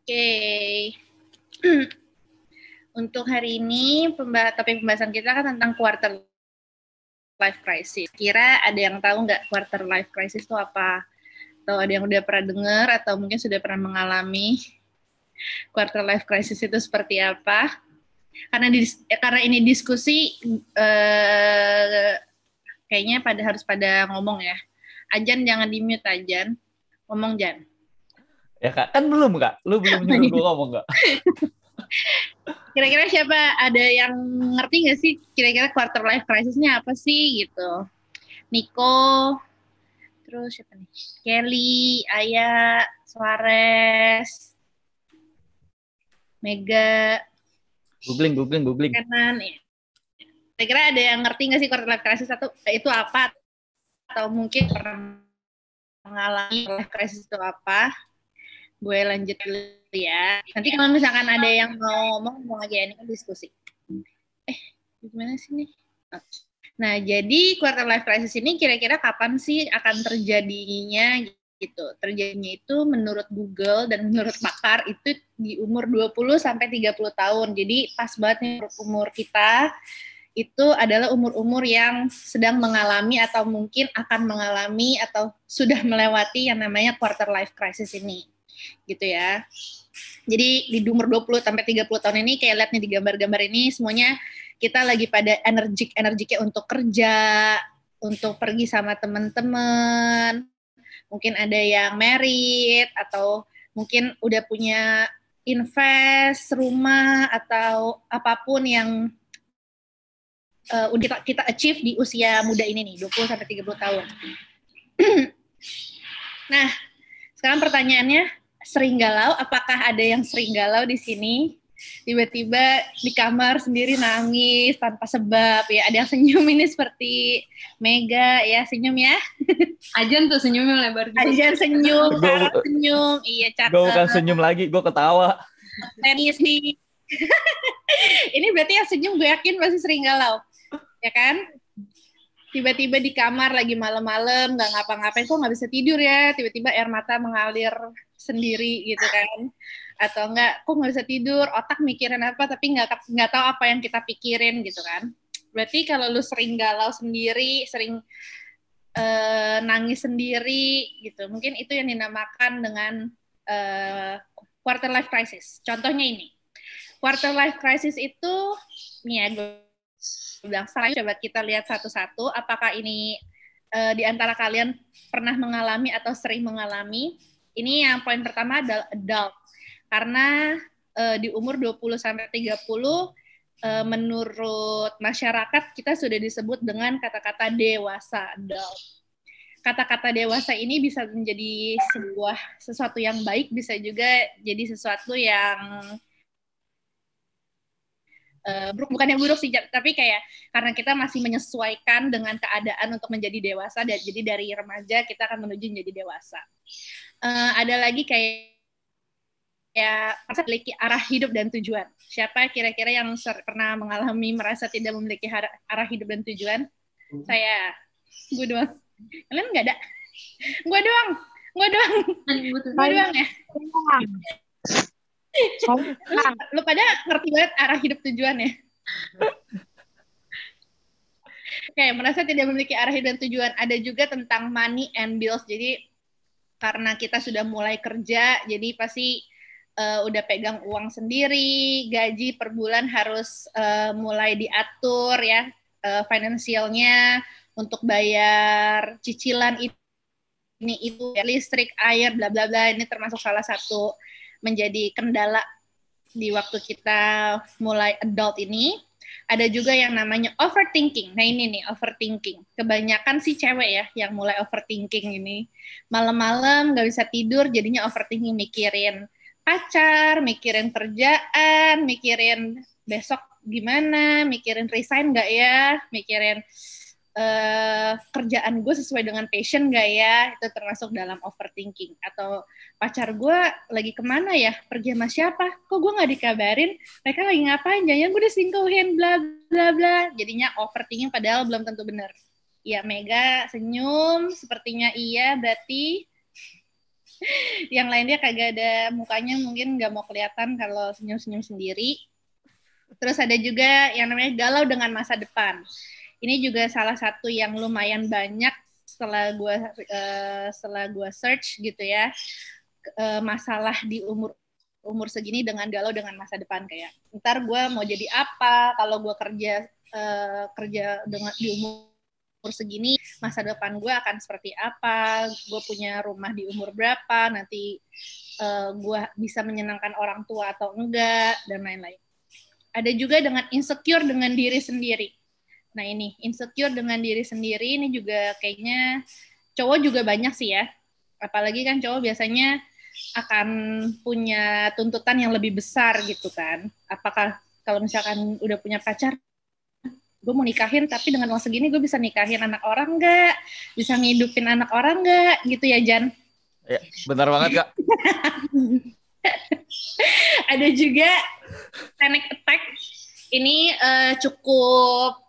Oke. Untuk hari ini topik pembahasan kita kan tentang quarter life crisis. Kira ada yang tahu nggak quarter life crisis itu apa? Atau ada yang udah pernah dengar atau mungkin sudah pernah mengalami quarter life crisis itu seperti apa? Karena ini diskusi kayaknya harus pada ngomong ya. Ajan jangan di-mute, Ajan. Ngomong, Jan. Ya Kak, kan belum Kak. Lu belum nyuruh gue ngomong Kak. Kira-kira siapa ada yang ngerti nggak sih kira-kira quarter life crisis-nya apa sih gitu? Niko, terus siapa nih? Kelly, Aya, Suarez, Mega, Googling. Kenan. Ya. Kira-kira ada yang ngerti nggak sih quarter life crisis itu apa? Atau mungkin pernah mengalami life crisis itu apa? Gue lanjut dulu ya. Nanti kalau misalkan ada yang mau ngomong aja, ini kan diskusi. Gimana sih nih? Nah, jadi quarter life crisis ini kira-kira kapan sih akan terjadinya gitu. Terjadinya itu menurut Google dan menurut pakar itu di umur 20 sampai 30 tahun. Jadi pas banget nih umur kita itu adalah umur-umur yang sedang mengalami atau mungkin akan mengalami atau sudah melewati yang namanya quarter life crisis ini. Gitu ya. Jadi di umur 20 sampai 30 tahun ini kayak lihat nih di gambar-gambar ini semuanya kita lagi pada energiknya untuk kerja, untuk pergi sama teman-teman. Mungkin ada yang married atau mungkin udah punya invest rumah atau apapun yang udah kita achieve di usia muda ini nih, 20 sampai 30 tahun. Nah, sekarang pertanyaannya, sering galau? Apakah ada yang sering galau di sini? Tiba-tiba di kamar sendiri nangis tanpa sebab ya. Ada yang senyum ini seperti Mega ya, senyum ya. Ajan tuh senyumnya lebar juga. Ajan senyum, Sarah senyum. Iya, cakep. Gue bukan senyum lagi, gue ketawa. Tenis nih. Ini berarti yang senyum gue yakin masih sering galau. Ya kan? Tiba-tiba di kamar lagi malam-malam nggak ngapa-ngapain, kok nggak bisa tidur ya, tiba-tiba air mata mengalir sendiri gitu kan, atau enggak kok nggak bisa tidur, otak mikirin apa tapi nggak tahu apa yang kita pikirin gitu kan. Berarti kalau lu sering galau sendiri, sering nangis sendiri gitu, mungkin itu yang dinamakan dengan quarter life crisis. Contohnya ini, quarter life crisis itu nih ya, gue bilang coba kita lihat satu-satu apakah ini di antara kalian pernah mengalami atau sering mengalami. Ini yang poin pertama adalah adult. Karena di umur 20 sampai 30 menurut masyarakat kita sudah disebut dengan kata-kata dewasa, adult. Kata-kata dewasa ini bisa menjadi sesuatu yang baik, bisa juga jadi sesuatu yang bukan yang buruk sih, tapi kayak karena kita masih menyesuaikan dengan keadaan untuk menjadi dewasa, dan jadi dari remaja kita akan menuju menjadi dewasa. Ada lagi kayak memiliki arah hidup dan tujuan. Siapa kira-kira yang pernah mengalami merasa tidak memiliki arah hidup dan tujuan? Saya, gue doang. Kalian nggak ada? Gue doang ya. Lu pada ngerti banget arah hidup tujuan ya? Oke, merasa tidak memiliki arah hidup dan tujuan. Ada juga tentang money and bills. Jadi karena kita sudah mulai kerja, jadi pasti udah pegang uang sendiri, gaji per bulan harus mulai diatur ya, finansialnya untuk bayar cicilan ini itu, listrik, air, bla bla bla. Ini termasuk salah satu menjadi kendala di waktu kita mulai adult ini. Ada juga yang namanya overthinking. Nah ini nih, overthinking. Kebanyakan sih cewek ya yang mulai overthinking ini. Malam-malam gak bisa tidur, jadinya overthinking, mikirin pacar, mikirin kerjaan, mikirin besok gimana, mikirin resign gak ya, mikirin kerjaan gue sesuai dengan passion gak ya, itu termasuk dalam overthinking. Atau pacar gue lagi kemana ya, pergi sama siapa, kok gue gak dikabarin, mereka lagi ngapain, jangan gue diselingkuhin, bla bla bla. Jadinya overthinking padahal belum tentu benar. Ya, Mega senyum, sepertinya iya, berarti Yang lainnya kagak ada mukanya, mungkin nggak mau kelihatan kalau senyum-senyum sendiri. Terus ada juga yang namanya galau dengan masa depan. Ini juga salah satu yang lumayan banyak setelah gue search gitu ya, masalah di umur segini dengan galau dengan masa depan, kayak ntar gue mau jadi apa kalau gue kerja dengan di umur segini, masa depan gue akan seperti apa, gue punya rumah di umur berapa, nanti gue bisa menyenangkan orang tua atau enggak, dan lain-lain. Ada juga dengan insecure dengan diri sendiri. Nah ini, insecure dengan diri sendiri ini juga kayaknya cowok juga banyak sih ya. Apalagi kan cowok biasanya akan punya tuntutan yang lebih besar gitu kan. Apakah kalau misalkan udah punya pacar, gue mau nikahin tapi dengan uang segini gue bisa nikahin anak orang nggak? Bisa ngidupin anak orang nggak? Gitu ya, Jan? Ya, benar banget, Kak. Ada juga panic attack. Ini cukup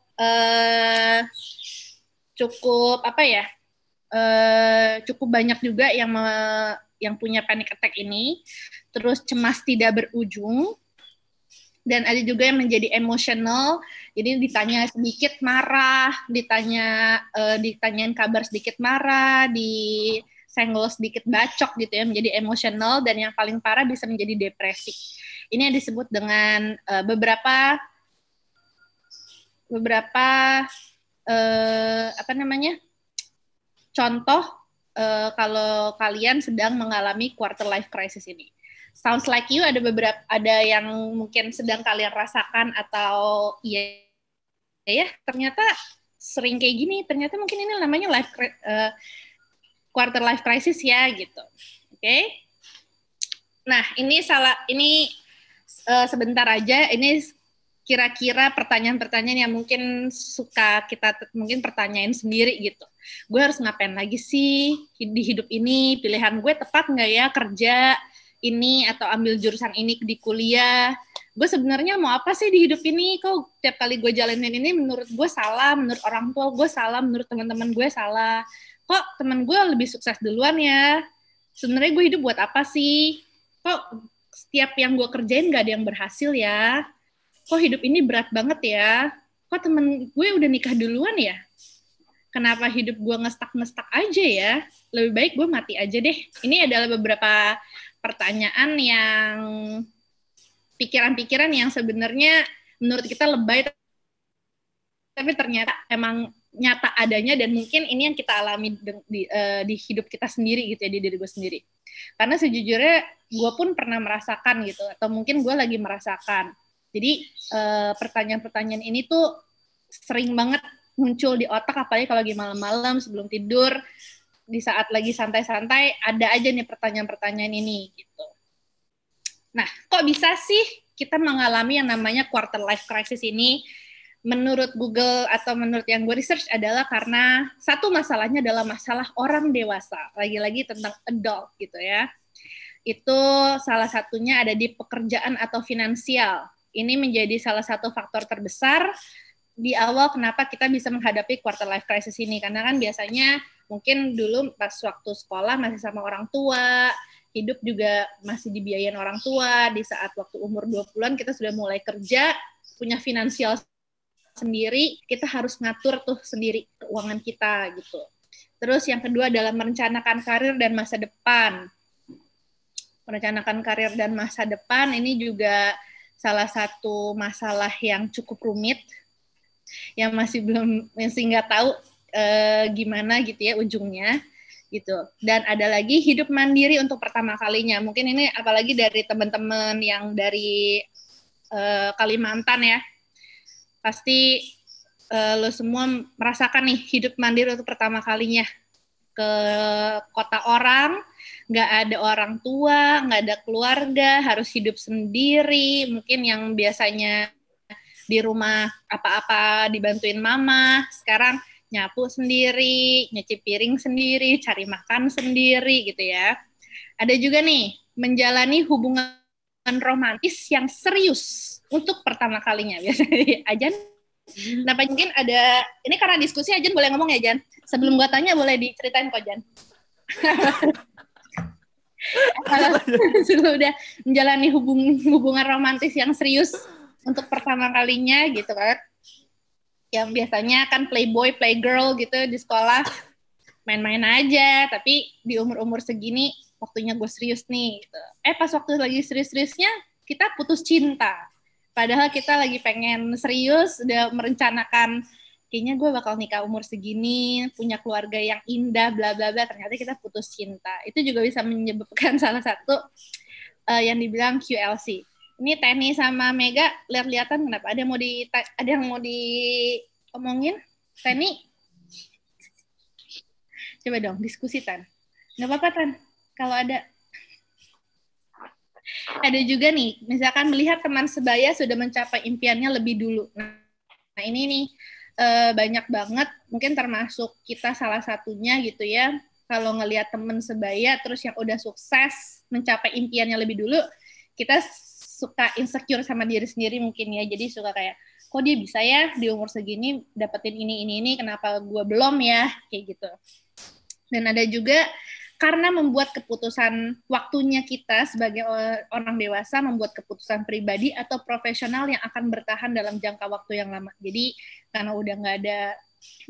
apa ya? Cukup banyak juga yang punya panic attack ini. Terus cemas tidak berujung. Dan ada juga yang menjadi emosional. Jadi ditanya sedikit marah, ditanyain kabar sedikit marah, disenggol sedikit bacok gitu ya, menjadi emosional, dan yang paling parah bisa menjadi depresi. Ini yang disebut dengan beberapa contoh kalau kalian sedang mengalami quarter life crisis ini. Sounds like you, ada yang mungkin sedang kalian rasakan, atau iya ya ternyata sering kayak gini, ternyata mungkin ini namanya quarter life crisis ya gitu. Oke. Nah, ini sebentar aja, ini kira-kira pertanyaan-pertanyaan yang mungkin suka kita mungkin pertanyain sendiri gitu. Gue harus ngapain lagi sih di hidup ini? Pilihan gue tepat nggak ya kerja ini atau ambil jurusan ini di kuliah? Gue sebenarnya mau apa sih di hidup ini? Kok tiap kali gue jalanin ini menurut gue salah, menurut orang tua gue salah, menurut teman-teman gue salah. Kok teman gue lebih sukses duluan ya? Sebenarnya gue hidup buat apa sih? Kok setiap yang gue kerjain gak ada yang berhasil ya? Kok hidup ini berat banget ya? Kok temen gue udah nikah duluan ya? Kenapa hidup gue ngestak-ngestak aja ya? Lebih baik gue mati aja deh. Ini adalah beberapa pertanyaan yang pikiran-pikiran yang sebenarnya menurut kita lebay, tapi ternyata emang nyata adanya, dan mungkin ini yang kita alami di hidup kita sendiri gitu ya, di diri gue sendiri. Karena sejujurnya gue pun pernah merasakan gitu, atau mungkin gue lagi merasakan. Jadi pertanyaan-pertanyaan ini tuh sering banget muncul di otak, apalagi kalau lagi malam-malam sebelum tidur, di saat lagi santai-santai, ada aja nih pertanyaan-pertanyaan ini gitu. Nah, kok bisa sih kita mengalami yang namanya quarter life crisis ini? Menurut Google atau menurut yang gue research adalah karena satu masalahnya adalah masalah orang dewasa. Lagi-lagi tentang adult gitu ya. Itu salah satunya ada di pekerjaan atau finansial. Ini menjadi salah satu faktor terbesar di awal kenapa kita bisa menghadapi quarter life crisis ini. Karena kan biasanya mungkin dulu pas waktu sekolah masih sama orang tua, hidup juga masih dibiayain orang tua, di saat waktu umur 20-an kita sudah mulai kerja, punya finansial sendiri, kita harus ngatur tuh sendiri keuangan kita gitu. Terus yang kedua adalah merencanakan karir dan masa depan. Merencanakan karir dan masa depan ini juga salah satu masalah yang cukup rumit, yang masih nggak tahu gimana gitu ya ujungnya gitu. Dan ada lagi hidup mandiri untuk pertama kalinya. Mungkin ini apalagi dari teman-teman yang dari Kalimantan ya, pasti lo semua merasakan nih hidup mandiri untuk pertama kalinya. Ke kota orang, nggak ada orang tua, nggak ada keluarga, harus hidup sendiri. Mungkin yang biasanya di rumah apa-apa dibantuin mama, sekarang nyapu sendiri, nyuci piring sendiri, cari makan sendiri gitu ya. Ada juga nih menjalani hubungan romantis yang serius untuk pertama kalinya. Biasanya Ajan, kenapa mungkin ada, ini karena diskusi Ajan boleh ngomong ya Jan? Sebelum gua tanya boleh diceritain kok Jan. Kalau lu udah menjalani hubungan romantis yang serius untuk pertama kalinya gitu kan, yang biasanya kan playboy, playgirl gitu di sekolah main-main aja, tapi di umur-umur segini waktunya gue serius nih gitu. Pas waktu lagi serius-seriusnya kita putus cinta, padahal kita lagi pengen serius, udah merencanakan kayaknya gue bakal nikah umur segini, punya keluarga yang indah, bla bla bla. Ternyata kita putus cinta. Itu juga bisa menyebabkan salah satu yang dibilang QLC. Ini Tenny sama Mega lihat-lihatan kenapa? Ada yang mau diomongin? Tenny? Coba dong diskusi Tan. Nggak apa-apa Tan. Kalau ada juga nih, misalkan melihat teman sebaya sudah mencapai impiannya lebih dulu. Nah ini nih banyak banget, mungkin termasuk kita salah satunya gitu ya. Kalau ngelihat teman sebaya terus yang udah sukses mencapai impiannya lebih dulu, kita suka insecure sama diri sendiri mungkin ya. Jadi suka kayak, kok dia bisa ya di umur segini dapetin ini, kenapa gue belum ya, kayak gitu. Dan ada juga karena membuat keputusan waktunya kita sebagai orang dewasa, membuat keputusan pribadi atau profesional yang akan bertahan dalam jangka waktu yang lama. Jadi karena udah nggak ada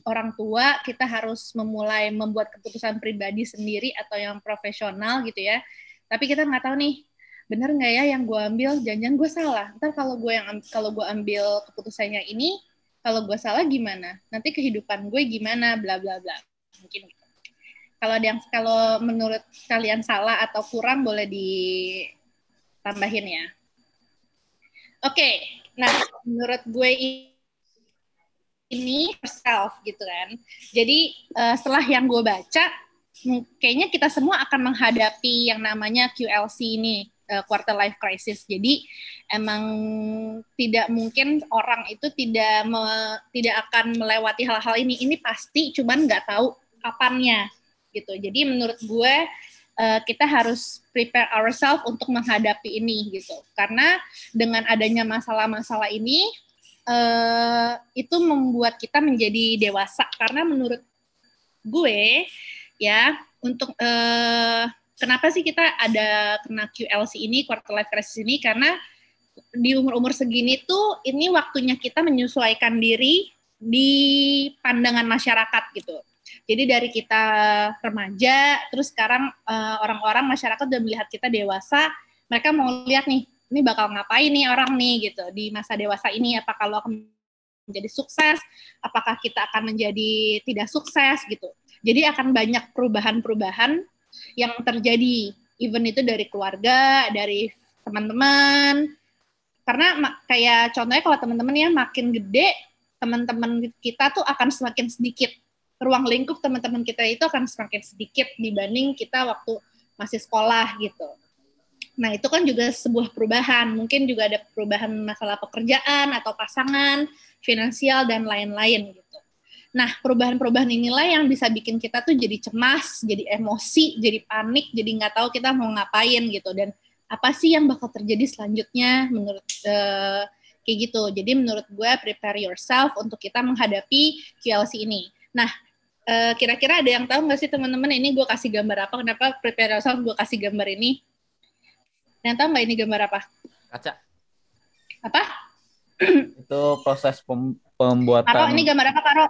orang tua, kita harus memulai membuat keputusan pribadi sendiri atau yang profesional gitu ya. Tapi kita nggak tahu nih, bener nggak ya yang gue ambil, jangan-jangan gue salah. Ntar kalau gue ambil keputusannya ini, kalau gue salah gimana? Nanti kehidupan gue gimana? Bla bla bla. Mungkin gitu. Kalau menurut kalian salah atau kurang boleh ditambahin ya. Oke, nah menurut gue ini self gitu kan. Jadi setelah yang gue baca, kayaknya kita semua akan menghadapi yang namanya QLC ini, quarter life crisis. Jadi emang tidak mungkin orang itu tidak akan melewati hal-hal ini. Ini pasti, cuman nggak tahu kapannya gitu. Jadi menurut gue kita harus prepare ourselves untuk menghadapi ini gitu. Karena dengan adanya masalah-masalah ini itu membuat kita menjadi dewasa. Karena menurut gue ya untuk kenapa sih kita ada kena QLC ini, quarter life crisis ini, karena di umur-umur segini tuh ini waktunya kita menyesuaikan diri di pandangan masyarakat gitu. Jadi dari kita remaja, terus sekarang orang-orang masyarakat udah melihat kita dewasa, mereka mau lihat nih, ini bakal ngapain nih orang nih gitu di masa dewasa ini, apakah lo akan menjadi sukses, apakah kita akan menjadi tidak sukses gitu. Jadi akan banyak perubahan-perubahan yang terjadi, even itu dari keluarga, dari teman-teman. Karena kayak contohnya kalau teman-teman ya makin gede, teman-teman kita tuh akan semakin sedikit. Ruang lingkup teman-teman kita itu akan semakin sedikit dibanding kita waktu masih sekolah gitu. Nah itu kan juga sebuah perubahan. Mungkin juga ada perubahan masalah pekerjaan atau pasangan, finansial, dan lain-lain gitu. Nah perubahan-perubahan inilah yang bisa bikin kita tuh jadi cemas, jadi emosi, jadi panik, jadi nggak tahu kita mau ngapain gitu. Dan apa sih yang bakal terjadi selanjutnya menurut kayak gitu. Jadi menurut gue prepare yourself untuk kita menghadapi QLC ini. Nah kira-kira ada yang tahu nggak sih teman-teman ini gue kasih gambar apa? Kenapa prepare yourself gue kasih gambar ini? Yang tahu nggak ini gambar apa? Kaca. Apa? Itu proses pembuatan. Karo, ini gambar apa Karo?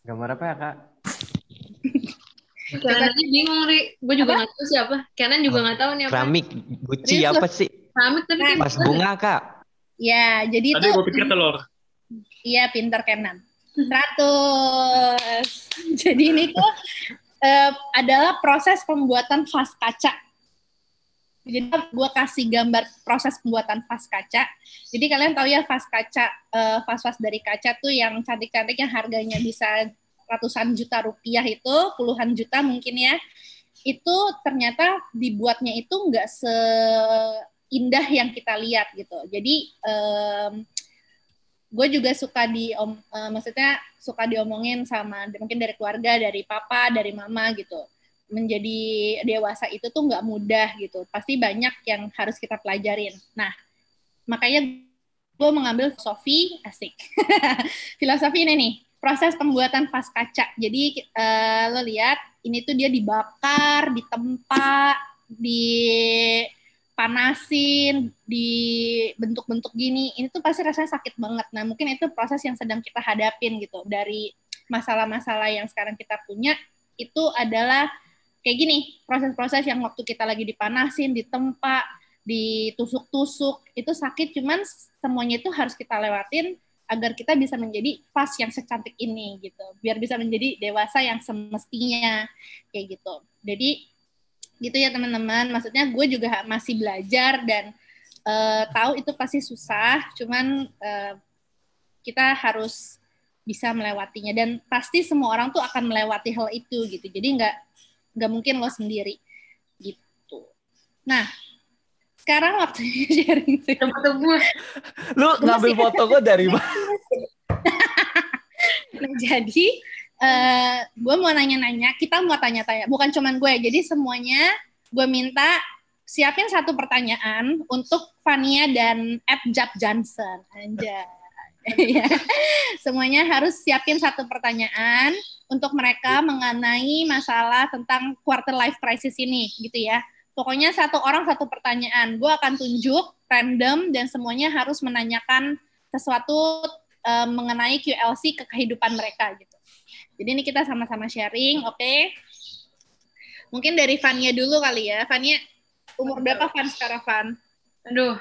Gambar apa ya Kak? Kenan aja bingung, Ri. Gue juga nggak tahu siapa. Kenan juga nggak tahu nih apa. Keramik, guci apa sih? Keramik tapi kan Vas bunga Kak. Ya, jadi Tadi itu. gue pikir telur. Iya, pinter Kenan. 100. Jadi ini tuh adalah proses pembuatan vas kaca. Jadi gue kasih gambar proses pembuatan vas kaca. Jadi kalian tahu ya vas kaca, vas-vas dari kaca tuh yang cantik-cantik yang harganya bisa ratusan juta rupiah itu, puluhan juta mungkin ya. Itu ternyata dibuatnya itu nggak seindah yang kita lihat gitu. Jadi gue juga suka maksudnya suka diomongin sama mungkin dari keluarga, dari papa, dari mama gitu. Menjadi dewasa itu tuh nggak mudah gitu. Pasti banyak yang harus kita pelajarin. Nah, makanya gue mengambil filosofi asik. Filosofi ini nih, proses pembuatan vas kaca. Jadi lo lihat ini tuh dia dibakar, ditempa, dipanasin, dibentuk-bentuk gini. Ini tuh pasti rasanya sakit banget. Nah, mungkin itu proses yang sedang kita hadapin gitu. Dari masalah-masalah yang sekarang kita punya, itu adalah kayak gini, proses-proses yang waktu kita lagi dipanasin, ditempa, ditusuk-tusuk, itu sakit, cuman semuanya itu harus kita lewatin agar kita bisa menjadi vas yang secantik ini gitu, biar bisa menjadi dewasa yang semestinya kayak gitu. Jadi gitu ya teman-teman, maksudnya gue juga masih belajar dan tahu itu pasti susah, cuman kita harus bisa melewatinya, dan pasti semua orang tuh akan melewati hal itu gitu, jadi nggak mungkin lo sendiri gitu. Nah, sekarang waktunya sharing sih. Tunggu. Lu ngambil foto gue dari mana? Nah, jadi gue mau nanya-nanya, kita mau tanya-tanya, bukan cuman gue, jadi semuanya gue minta siapin satu pertanyaan untuk Fania dan Jap Johnson. Anjay. Ya. Semuanya harus siapin satu pertanyaan untuk mereka mengenai masalah tentang quarter life crisis ini, gitu ya. Pokoknya satu orang satu pertanyaan. Gue akan tunjuk random dan semuanya harus menanyakan sesuatu mengenai QLC ke kehidupan mereka gitu. Jadi ini kita sama-sama sharing, oke? Mungkin dari Fania dulu kali ya. Fania, umur berapa Van sekarang, Van? Aduh,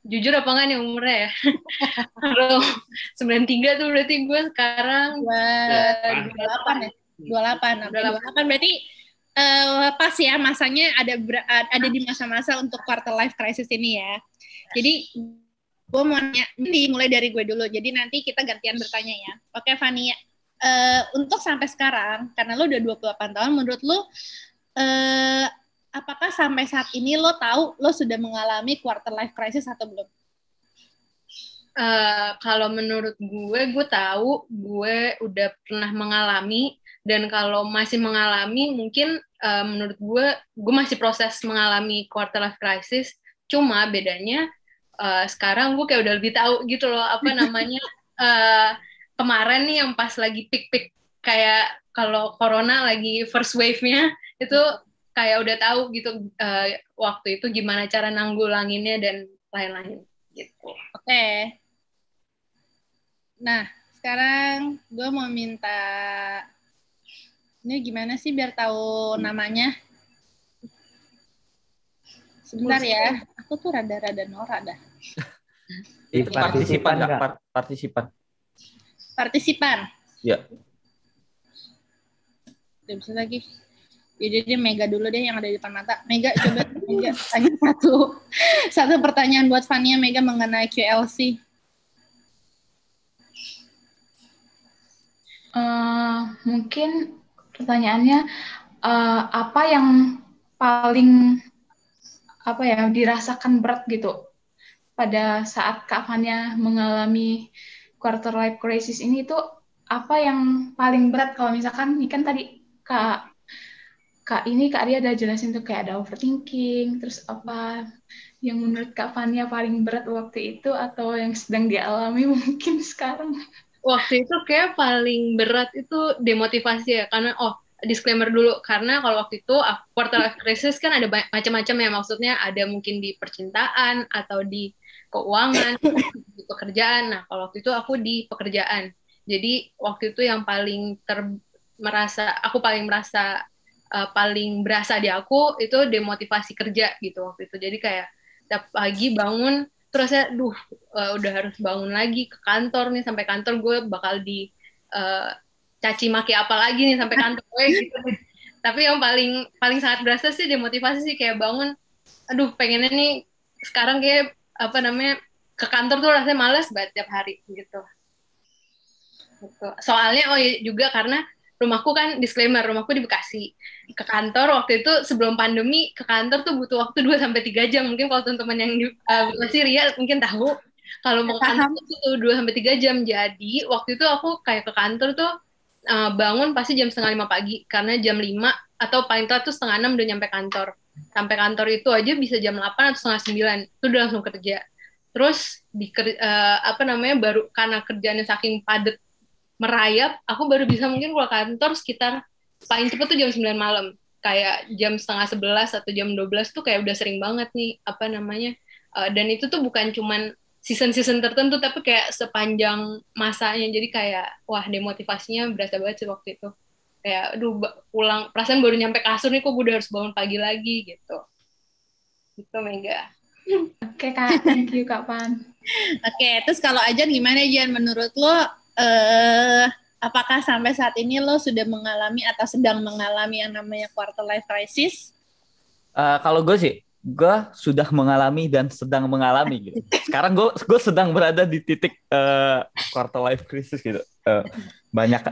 jujur apa enggak nih umurnya ya? Kalau 93 tuh berarti gue sekarang 28 ya? 28. Oke, 28 berarti pas ya masanya ada di masa-masa untuk quarter life crisis ini ya. Jadi gue mau nanya, dimulai dari gue dulu. Jadi nanti kita gantian bertanya ya. Oke, Fania. Untuk sampai sekarang, karena lo udah 28 tahun, menurut lo apakah sampai saat ini lo tahu lo sudah mengalami quarter life crisis atau belum? Kalau menurut gue tahu gue udah pernah mengalami, dan kalau masih mengalami mungkin menurut gue masih proses mengalami quarter life crisis. Cuma bedanya sekarang gue kayak udah lebih tahu gitu loh, apa namanya, kemarin nih yang pas lagi peak-peak, kayak kalau corona lagi first wave-nya itu kayak udah tahu gitu waktu itu gimana cara nanggulanginnya dan lain-lain gitu. Oke. Nah, sekarang gue mau minta, ini gimana sih biar tahu namanya? Sebentar ya, aku tuh rada-rada norak dah. Itu partisipan nggak? Partisipan. Partisipan? Ya. Udah bisa lagi. Jadi dia Mega dulu deh yang ada di depan mata. Mega, coba Mega tanya satu pertanyaan buat Fania, Mega, mengenai QLC. Mungkin pertanyaannya apa yang paling dirasakan berat gitu pada saat Kak Fania mengalami quarter life crisis ini, itu apa yang paling berat? Kalau misalkan ini kan tadi Kak Ria udah jelasin tuh kayak ada overthinking, terus apa yang menurut Kak Fania paling berat waktu itu atau yang sedang dialami mungkin sekarang? Waktu itu kayak paling berat itu demotivasi ya, karena disclaimer dulu, karena kalau waktu itu quarter life crisis kan ada macam-macam ya, maksudnya ada mungkin di percintaan atau di keuangan, di pekerjaan. Nah, kalau waktu itu aku di pekerjaan. Jadi waktu itu yang paling aku paling merasa paling berasa di aku itu demotivasi kerja gitu waktu itu. Jadi kayak tiap pagi bangun terus ya, udah harus bangun lagi ke kantor nih, sampai kantor gue bakal di caci maki apa lagi nih sampai kantor gue gitu. Tapi yang paling sangat berasa sih demotivasi sih, kayak bangun, aduh pengennya nih sekarang kayak apa namanya ke kantor tuh rasanya malas banget tiap hari gitu. Soalnya juga karena rumahku kan, disclaimer, rumahku di Bekasi. Ke kantor waktu itu sebelum pandemi, ke kantor tuh butuh waktu 2-3 jam. Mungkin kalau teman-teman yang di Bekasi, Ria mungkin tahu. Kalau mau ke kantor tuh butuh 2-3 jam. Jadi waktu itu aku kayak ke kantor tuh bangun pasti jam 4:30 pagi. Karena jam 5 atau paling telat tuh 5:30 udah nyampe kantor. Sampai kantor itu aja bisa jam 8 atau 8:30. Itu udah langsung kerja. Terus baru karena kerjaannya saking padat merayap, aku baru bisa mungkin keluar kantor sekitar paling cepet tuh jam 9 malam. Kayak jam setengah 11 atau jam 12 tuh kayak udah sering banget nih, apa namanya. Dan itu tuh bukan cuman season-season tertentu, tapi kayak sepanjang masanya. Jadi kayak, wah demotivasinya berasa banget sih waktu itu. Kayak, aduh pulang, perasaan baru nyampe kasur nih, kok gue udah harus bangun pagi lagi gitu. Gitu, Mega. Oke Kak, thank you Kak Pan. Oke, terus kalau Ajan gimana Jan? Menurut lo, apakah sampai saat ini lo sudah mengalami atau sedang mengalami yang namanya quarter life crisis? Kalau gue sih, gue sudah mengalami dan sedang mengalami gitu. Sekarang gue sedang berada di titik quarter life crisis gitu. Banyak,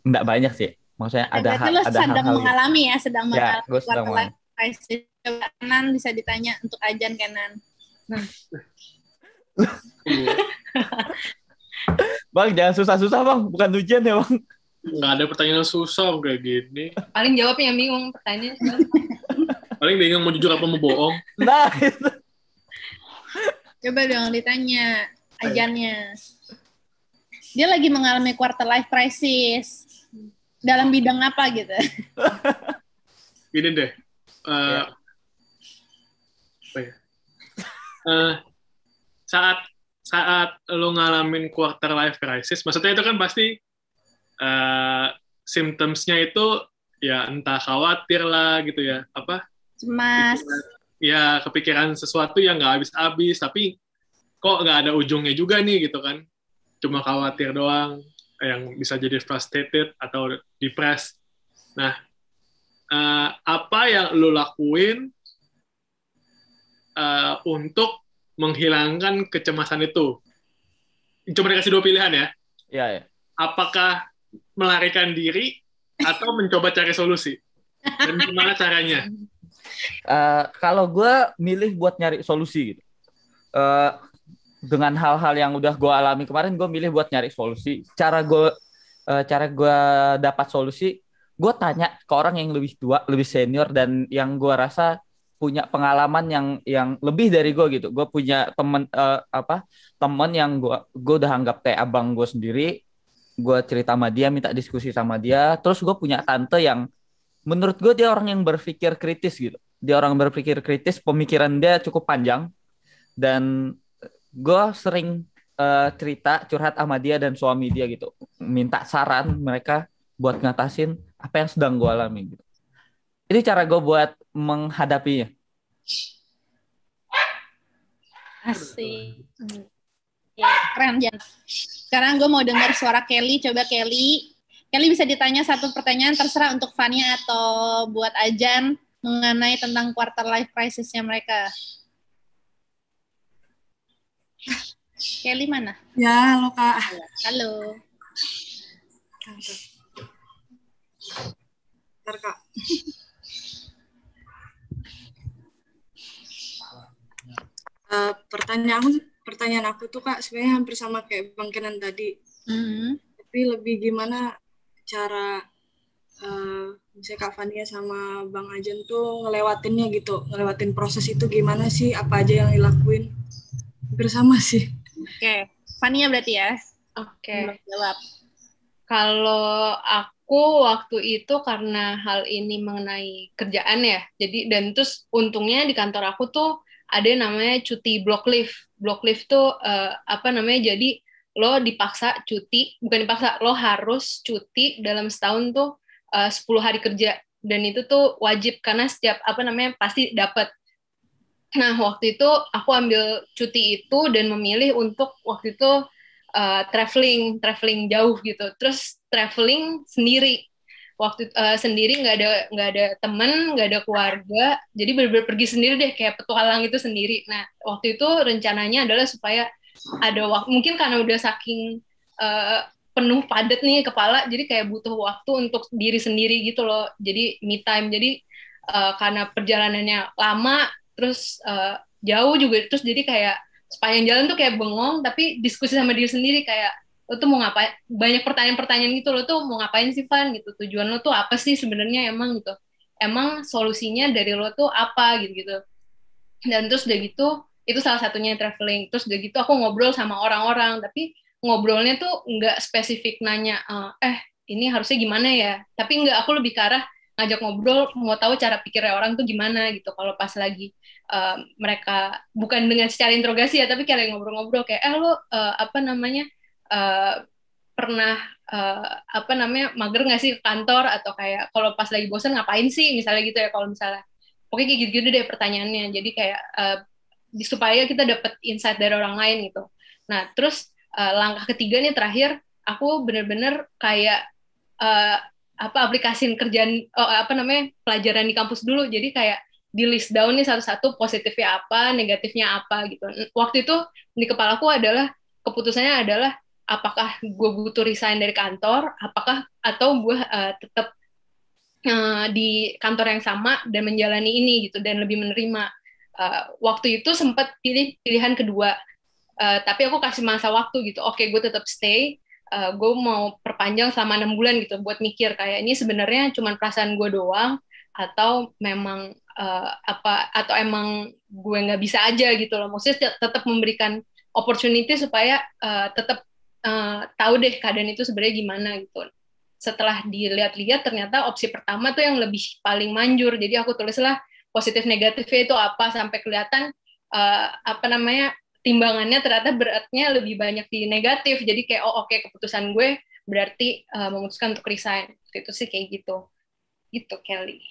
enggak banyak sih. Maksudnya Berarti lo sedang hal-hal mengalami ya, sedang ya, mengalami gue sedang quarter life crisis. Coba Kenan bisa ditanya untuk Ajan, Kenan. Bang, jangan susah-susah bang, bukan ujian ya bang. Nggak ada pertanyaan susah kayak gini. Paling jawabnya yang bingung pertanyaannya. Paling bingung mau jujur apa mau bohong. Nah, itu. Coba dong ditanya Ajannya. Dia lagi mengalami quarter life crisis. Dalam bidang apa gitu? Gini deh. Apa ya? Saat lo ngalamin quarter life crisis, maksudnya itu kan pasti symptoms-nya itu ya entah khawatir lah gitu ya, apa? Cemas. Ya kepikiran sesuatu yang nggak habis-habis, tapi kok nggak ada ujungnya juga nih gitu kan? Cuma khawatir doang, yang bisa jadi frustrated atau depressed. Nah, apa yang lo lakuin untuk menghilangkan kecemasan itu? Coba dikasih 2 pilihan ya. Ya. Apakah melarikan diri atau mencoba cari solusi? Dan gimana caranya? Kalau gue milih buat nyari solusi gitu. Dengan hal-hal yang udah gue alami kemarin, gue milih buat nyari solusi. Cara gue dapat solusi, gue tanya ke orang yang lebih tua, lebih senior, dan yang gue rasa punya pengalaman yang lebih dari gue gitu. Gue punya temen yang gue udah anggap kayak abang gue sendiri. Gue cerita sama dia, minta diskusi sama dia. Terus gue punya tante yang menurut gue dia orang yang berpikir kritis gitu. Dia orang berpikir kritis, pemikiran dia cukup panjang. Dan gue sering cerita, curhat sama dia dan suami dia gitu. Minta saran mereka buat ngatasin apa yang sedang gue alami gitu. Itu cara gue buat menghadapinya. Asik. Ya, keren, Jan. Sekarang gue mau dengar suara Kelly. Coba Kelly. Kelly bisa ditanya satu pertanyaan terserah untuk Fania atau buat Ajan mengenai tentang quarter life crisis-nya mereka. Kelly mana? Ya, halo Kak. Halo. Bentar Kak. Pertanyaan aku tuh Kak sebenarnya hampir sama kayak Bang Kenan tadi. Tapi lebih gimana cara misalnya Kak Fania sama Bang Ajan tuh ngelewatinnya gitu, ngelewatin proses itu gimana sih, apa aja yang dilakuin? Hampir sama sih. Oke, Fania berarti ya. Oke. Jawab. Kalau aku waktu itu karena hal ini mengenai kerjaan ya, jadi dan terus untungnya di kantor aku tuh ada yang namanya cuti block leave. Block leave tuh jadi lo dipaksa cuti, bukan dipaksa, lo harus cuti dalam setahun tuh 10 hari kerja, dan itu tuh wajib karena setiap pasti dapat. Nah, waktu itu aku ambil cuti itu dan memilih untuk waktu itu traveling jauh gitu. Terus traveling sendiri. Waktu sendiri nggak ada teman, nggak ada keluarga. Jadi benar-benar pergi sendiri deh, kayak petualang itu sendiri. Nah, waktu itu rencananya adalah supaya ada waktu, mungkin karena udah saking penuh padat nih kepala, jadi kayak butuh waktu untuk diri sendiri gitu loh. Jadi me time. Jadi karena perjalanannya lama, terus jauh juga, terus jadi kayak sepanjang jalan tuh kayak bengong, tapi diskusi sama diri sendiri kayak, lo tuh mau ngapain, banyak pertanyaan-pertanyaan gitu, lo tuh mau ngapain sih Van gitu, tujuan lo tuh apa sih sebenarnya emang gitu, emang solusinya dari lo tuh apa gitu. Dan terus udah gitu, itu salah satunya traveling. Terus udah gitu aku ngobrol sama orang-orang, tapi ngobrolnya tuh nggak spesifik nanya ini harusnya gimana ya, tapi nggak, aku lebih ke arah ngajak ngobrol, mau tahu cara pikirnya orang tuh gimana gitu. Kalau pas lagi mereka bukan dengan secara interogasi ya, tapi kayak ngobrol-ngobrol kayak lo apa namanya pernah apa namanya mager nggak sih ke kantor, atau kayak kalau pas lagi bosan ngapain sih misalnya gitu ya, kalau misalnya pokoknya kayak gitu-gitu deh pertanyaannya. Jadi kayak supaya kita dapat insight dari orang lain gitu. Nah terus langkah ketiga nih terakhir, aku bener-bener kayak apa aplikasiin kerjaan apa namanya pelajaran di kampus dulu. Jadi kayak di list down nih satu-satu, positifnya apa, negatifnya apa gitu. Waktu itu di kepalaku adalah keputusannya adalah apakah gue butuh resign dari kantor, apakah atau gue tetap di kantor yang sama dan menjalani ini gitu dan lebih menerima. Waktu itu sempat pilihan kedua, tapi aku kasih masa waktu gitu. Oke, gue tetap stay. Gue mau perpanjang selama 6 bulan gitu buat mikir kayak ini sebenarnya cuma perasaan gue doang atau memang apa atau emang gue nggak bisa aja gitu loh. Maksudnya tetap memberikan opportunity supaya tetap tahu deh keadaan itu sebenarnya gimana gitu. Setelah dilihat-lihat ternyata opsi pertama tuh yang lebih paling manjur. Jadi aku tulislah positif negatifnya itu apa sampai kelihatan apa namanya timbangannya ternyata beratnya lebih banyak di negatif. Jadi kayak oke, keputusan gue berarti memutuskan untuk resign. Itu sih kayak gitu. Gitu Kelly.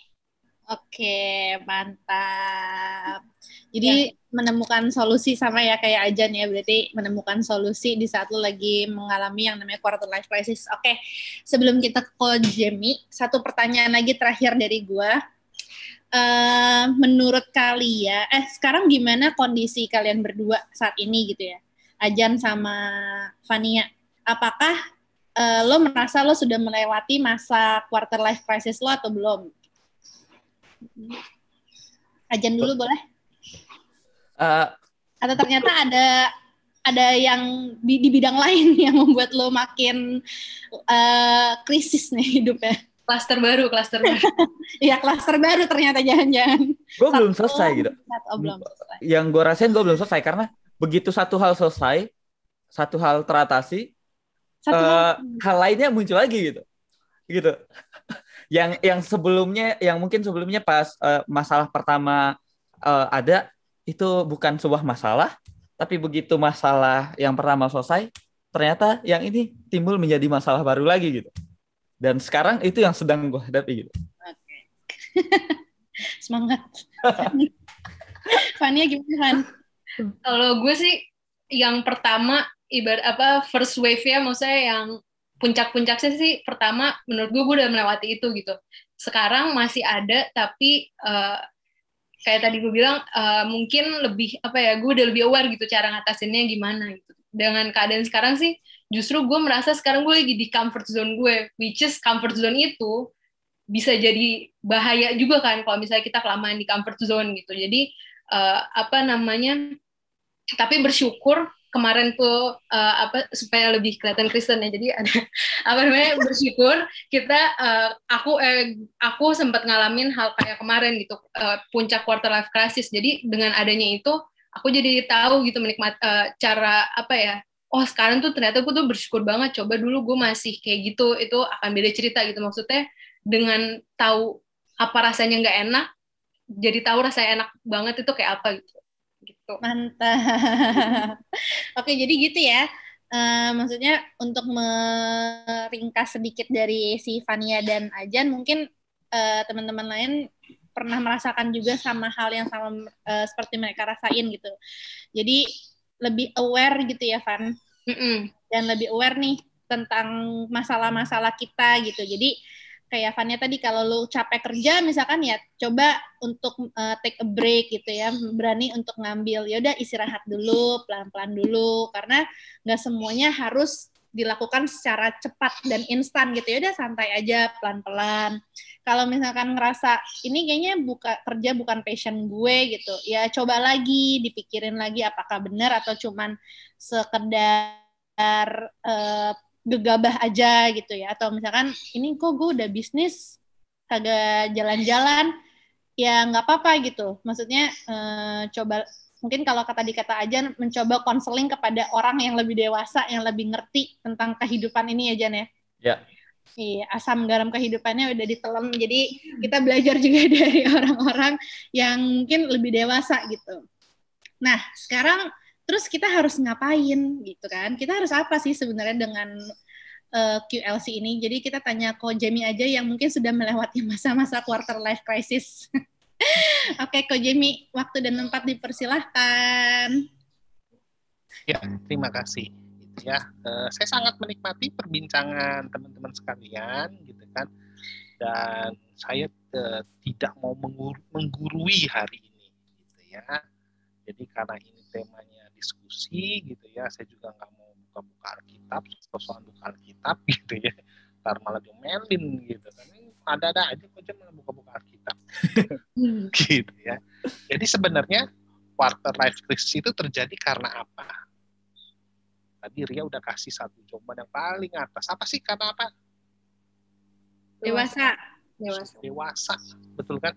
Oke, mantap. Jadi menemukan solusi sama ya kayak Ajan ya, berarti menemukan solusi di saat lu lagi mengalami yang namanya quarter life crisis. Oke, sebelum kita ke Coach Jamie, satu pertanyaan lagi terakhir dari gua. Menurut kalian, sekarang gimana kondisi kalian berdua saat ini gitu ya, Ajan sama Fania? Apakah lo merasa lo sudah melewati masa quarter life crisis lo atau belum? Ajan dulu boleh? Atau ternyata ada yang di bidang lain yang membuat lo makin krisis nih hidupnya? Klaster baru. Iya, klaster baru ternyata jangan-jangan. Gue belum selesai gitu. Belum selesai. Yang gue rasain gue belum selesai karena begitu satu hal selesai, satu hal teratasi, hal lainnya muncul lagi gitu. yang sebelumnya, yang mungkin sebelumnya pas masalah pertama ada itu bukan sebuah masalah, tapi begitu masalah yang pertama selesai, ternyata yang ini timbul menjadi masalah baru lagi gitu. Dan sekarang itu yang sedang gue hadapi gitu. Oke. Semangat. Fania gimana? Kalau gue sih yang pertama ibarat first wave-nya, maksudnya yang puncak-puncaknya sih pertama menurut gue udah melewati itu gitu. Sekarang masih ada tapi kayak tadi gue bilang mungkin lebih gue udah lebih aware gitu cara ngatasinnya gimana gitu. Dengan keadaan sekarang sih justru gue merasa sekarang gue lagi di comfort zone gue, which is comfort zone itu bisa jadi bahaya juga kan kalau misalnya kita kelamaan di comfort zone gitu. Jadi tapi bersyukur kemarin tuh supaya lebih kelihatan Kristen ya. Jadi ada bersyukur kita aku sempat ngalamin hal kayak kemarin gitu, puncak quarter life crisis. Jadi dengan adanya itu aku jadi tahu gitu menikmati cara sekarang tuh ternyata gue tuh bersyukur banget. Coba dulu gue masih kayak gitu, itu akan beda cerita gitu. Maksudnya dengan tahu apa rasanya nggak enak, jadi tahu rasanya enak banget itu kayak apa gitu. Mantap. Oke, jadi gitu ya. Maksudnya untuk meringkas sedikit dari si Fania dan Ajan, mungkin teman-teman lain pernah merasakan juga sama hal yang sama seperti mereka rasain gitu. Jadi lebih aware gitu ya, Van. Dan lebih aware nih tentang masalah-masalah kita gitu. Jadi kayak Vanya tadi, kalau lu capek kerja misalkan ya coba untuk take a break gitu ya, berani untuk ngambil ya udah istirahat dulu, pelan-pelan dulu, karena nggak semuanya harus dilakukan secara cepat dan instan gitu. Ya udah santai aja, pelan-pelan. Kalau misalkan ngerasa ini kayaknya kerja bukan passion gue gitu, ya coba lagi, dipikirin lagi apakah benar atau cuman sekedar gegabah aja gitu ya. Atau misalkan ini kok gue udah bisnis kagak jalan-jalan, ya nggak apa-apa gitu. Maksudnya coba mungkin kalau dikata aja mencoba konseling kepada orang yang lebih dewasa, yang lebih ngerti tentang kehidupan ini ya Jan ya. Ya. Iya, asam garam kehidupannya udah ditelan. Jadi kita belajar juga dari orang-orang yang mungkin lebih dewasa gitu. Nah, sekarang terus kita harus ngapain gitu kan? Kita harus apa sih sebenarnya dengan QLC ini? Jadi kita tanya Ko Jamie aja yang mungkin sudah melewati masa-masa quarter life crisis. Oke, Ko Jamie, waktu dan tempat dipersilahkan. Ya, terima kasih. Ya, saya sangat menikmati perbincangan teman-teman sekalian, gitu kan. Dan saya tidak mau menggurui hari ini, gitu ya. Jadi karena ini temanya diskusi, gitu ya, saya juga nggak mau buka-buka Alkitab, soal buka Alkitab, gitu ya. Ntar malah diomelin, gitu kan. Ada-ada aja kok malah buka-buka Alkitab, gitu ya. Jadi sebenarnya quarter life crisis itu terjadi karena apa? Tadi Ria udah kasih satu jawaban yang paling atas. Apa sih karena apa? Dewasa. Dewasa, betul kan?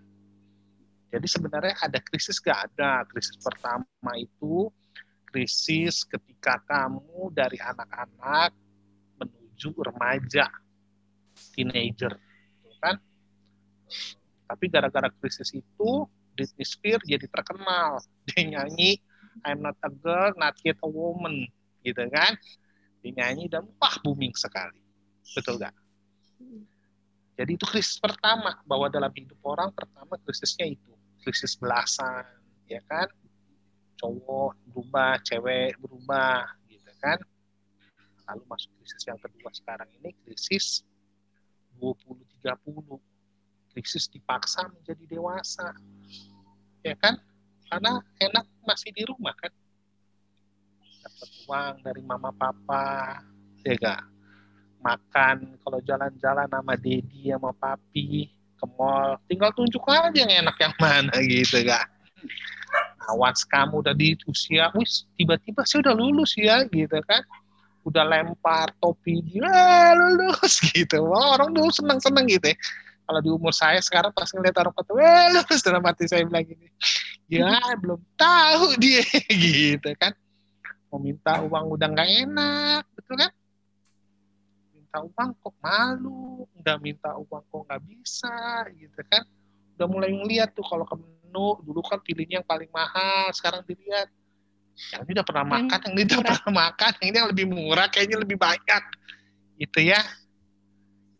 Jadi sebenarnya ada krisis gak ada. Krisis pertama itu krisis ketika kamu dari anak-anak menuju remaja, teenager, betul kan? Tapi gara-gara krisis itu, Britney Spears jadi terkenal. Dia nyanyi I'm not a girl, not yet a woman, gitu kan? Dia nyanyi dan booming sekali, betul gak? Jadi itu krisis pertama, bahwa dalam hidup orang pertama krisisnya itu krisis belasan, ya kan? Cowok berubah, cewek berubah, gitu kan? Lalu masuk krisis yang kedua sekarang ini krisis 20-30, krisis dipaksa menjadi dewasa, ya kan? Karena enak masih di rumah kan? Dapat uang dari mama papa, ya gak? Makan kalau jalan-jalan sama dedi sama papi ke mall, tinggal tunjuk aja yang enak yang mana gitu gak? Nah, once kamu udah di usia, tiba-tiba sih udah lulus ya gitu kan? Udah lempar topi dia lulus gitu. Wah, orang dulu seneng-seneng gitu ya. Kalau di umur saya sekarang pas ngeliat orang foto, lulus, dalam hati saya bilang gini, ya belum tahu dia gitu kan. Mau minta uang udah nggak enak, betul kan? Minta uang kok malu, nggak minta uang kok nggak bisa, gitu kan? Udah mulai ngeliat tuh kalau ke menu, dulu kan pilihnya yang paling mahal, sekarang dilihat yang ini udah pernah makan, yang ini udah pernah makan, yang ini yang lebih murah, kayaknya lebih banyak, gitu ya.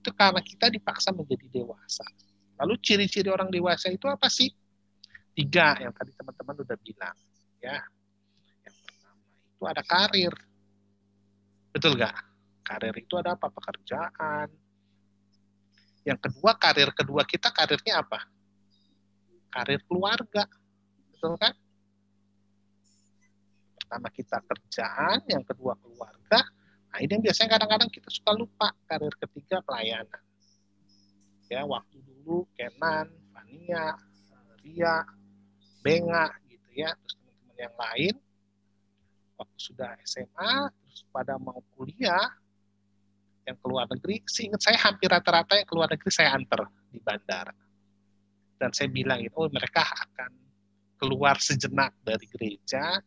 Itu karena kita dipaksa menjadi dewasa. Lalu ciri-ciri orang dewasa itu apa sih? 3 yang tadi teman-teman udah bilang, ya. Itu ada karir. Betul nggak? Karir itu ada apa? Pekerjaan. Yang kedua, karir kedua kita, karirnya apa? Karir keluarga. Betul kan? Pertama kita kerjaan, yang kedua keluarga. Nah, ini yang biasanya kadang-kadang kita suka lupa. Karir ketiga pelayanan. Ya, waktu dulu Kenan, Fania, Ria, Benga, gitu ya. Terus teman-teman yang lain, waktu sudah SMA, terus pada mau kuliah, yang keluar negeri, seingat saya hampir rata-rata yang keluar negeri saya antar di bandara. Dan saya bilang, mereka akan keluar sejenak dari gereja,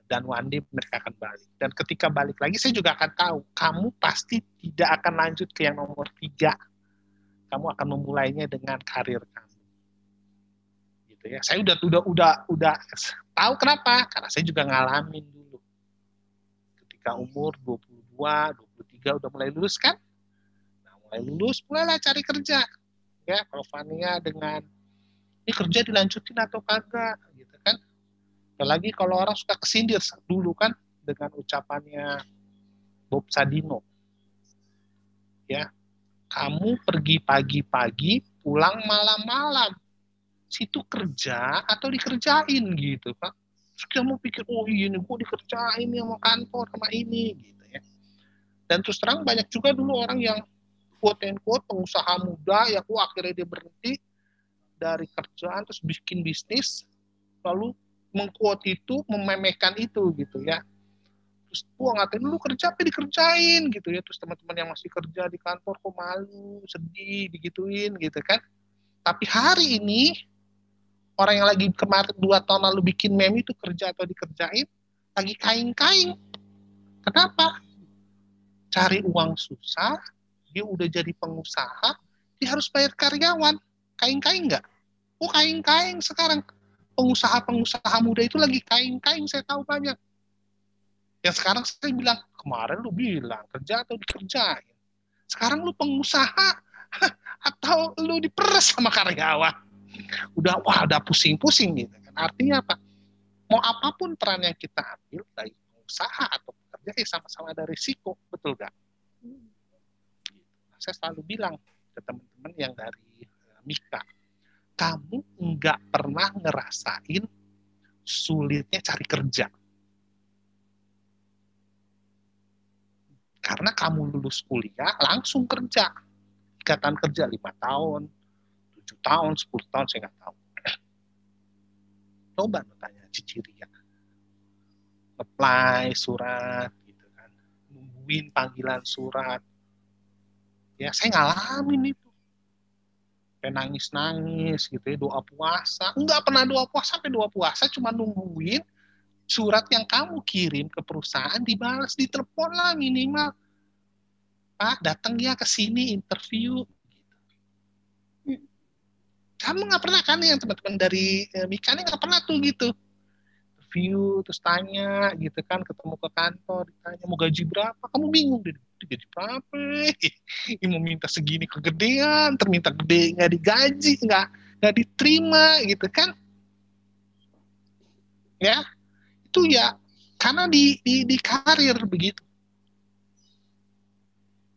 dan one day mereka akan balik. Dan ketika balik lagi, saya juga akan tahu, kamu pasti tidak akan lanjut ke yang nomor 3. Kamu akan memulainya dengan karir kamu. Gitu ya. Saya udah tahu kenapa, karena saya juga ngalamin dulu. Ketika umur 22, 23 udah mulai lulus kan? Nah, mulai lulus, mulailah cari kerja. Ya, kalau Fania dengan ini kerja dilanjutin atau kagak, gitu kan? Apalagi kalau orang suka kesindir dulu kan dengan ucapannya Bob Sadino. Ya, kamu pergi pagi-pagi, pulang malam-malam. Situ kerja atau dikerjain gitu kan? Terus kamu pikir, ini gue dikerjain sama kantor sama ini gitu ya. Dan terus terang banyak juga dulu orang yang quote-unquote pengusaha muda yang akhirnya dia berhenti dari kerjaan terus bikin bisnis, lalu mengquote itu, mememehkan itu gitu ya. Terus ngatain lu kerja apa dikerjain gitu ya. Terus teman-teman yang masih kerja di kantor kok malu, sedih, digituin gitu kan. Tapi hari ini orang yang lagi kemarin 2 tahun lalu bikin meme itu kerja atau dikerjain lagi kaing-kaing. Kenapa? Cari uang susah, dia udah jadi pengusaha, dia harus bayar karyawan. Kaing-kaing nggak? Oh, kaing-kaing sekarang. Pengusaha-pengusaha muda itu lagi kaing-kaing, saya tahu banyak. Yang sekarang saya bilang, kemarin lu bilang kerja atau dikerjain. Sekarang lu pengusaha atau lu diperes sama karyawan. Udah pusing-pusing gitu kan. Artinya apa? Mau apapun peran yang kita ambil, baik pengusaha atau pekerja, sama-sama ada risiko, betul nggak? Saya selalu bilang ke teman-teman yang dari Mika, kamu nggak pernah ngerasain sulitnya cari kerja. Karena kamu lulus kuliah, langsung kerja. Ikatan kerja 5 tahun, 7 tahun, 10 tahun, saya nggak tahu. Coba tanya Ciciria. Apply surat, gitu kan. Nungguin panggilan surat. Ya, saya ngalamin itu. Kayak nangis-nangis, gitu ya, doa puasa. Nggak pernah doa puasa, sampai doa puasa cuma nungguin surat yang kamu kirim ke perusahaan dibalas, ditelepon lah minimal. Pak, datang ya ke sini interview. Kamu nggak pernah kan yang teman-teman dari Mika ini nggak pernah tuh gitu. Interview, terus tanya gitu kan, ketemu ke kantor, ditanya mau gaji berapa, kamu bingung deh, gaji berapa? Mau minta segini kegedean, terminta gede nggak digaji, nggak diterima gitu kan? Ya, itu ya karena di karir begitu.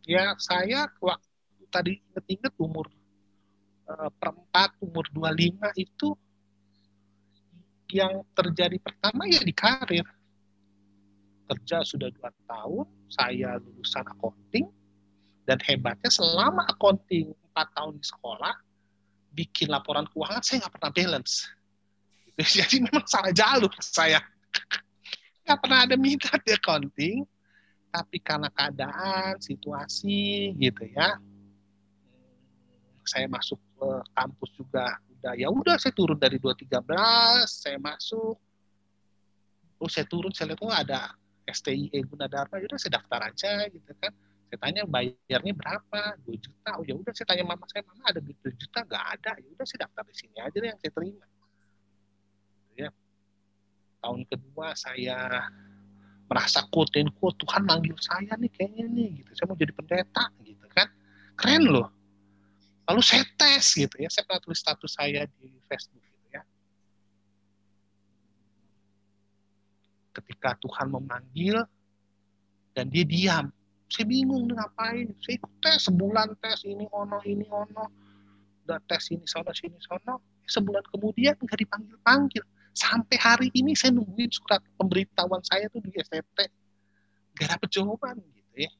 Ya saya waktu tadi inget-inget umur perempat, umur 25 itu yang terjadi pertama ya di karir. Kerja sudah 2 tahun, saya lulusan accounting, dan hebatnya selama accounting 4 tahun di sekolah, bikin laporan keuangan saya nggak pernah balance. Jadi memang salah jalur saya. Nggak pernah ada minat di accounting, tapi karena keadaan, situasi gitu ya, saya masuk ke kampus juga udah saya turun dari 213, saya masuk, terus saya turun, saya lihat ada STIE Gunadarma, udah saya daftar aja gitu kan. Saya tanya bayarnya berapa, 2 juta, oh ya udah saya tanya mama saya, mama ada 2 juta, nggak ada, ya udah saya daftar di sini aja deh yang saya terima. Ya. Tahun kedua saya merasa quote and quote, Tuhan manggil saya nih kayaknya nih, gitu. Saya mau jadi pendeta gitu kan, keren loh. Lalu saya tes gitu ya, saya pernah tulis status saya di Facebook gitu ya. Ketika Tuhan memanggil dan dia diam, saya bingung nih ngapain. Saya ikut tes sebulan, tes ini ono, udah tes ini sono sini sono. Sebulan kemudian nggak dipanggil. Sampai hari ini saya nungguin surat pemberitahuan saya tuh di STT, nggak dapet jawaban gitu ya.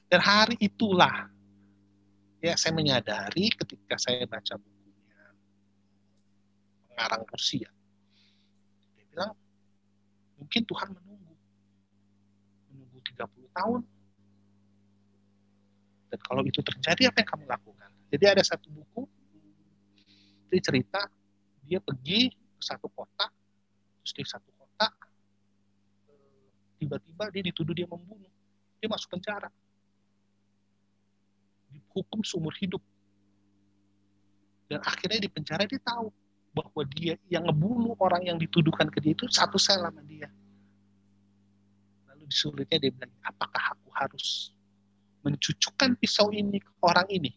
Dan hari itulah ya saya menyadari ketika saya baca bukunya pengarang Rusia, dia bilang mungkin Tuhan menunggu 30 tahun, dan kalau itu terjadi apa yang kamu lakukan. Jadi ada satu buku dia cerita dia pergi ke satu kota, terus di satu kota tiba-tiba dia dituduh dia membunuh, dia masuk penjara, dihukum seumur hidup, dan akhirnya di penjara dia tahu bahwa dia yang ngebunuh orang yang dituduhkan ke dia itu satu sel sama dia. Lalu disulitnya dia bilang, apakah aku harus mencucukkan pisau ini ke orang ini?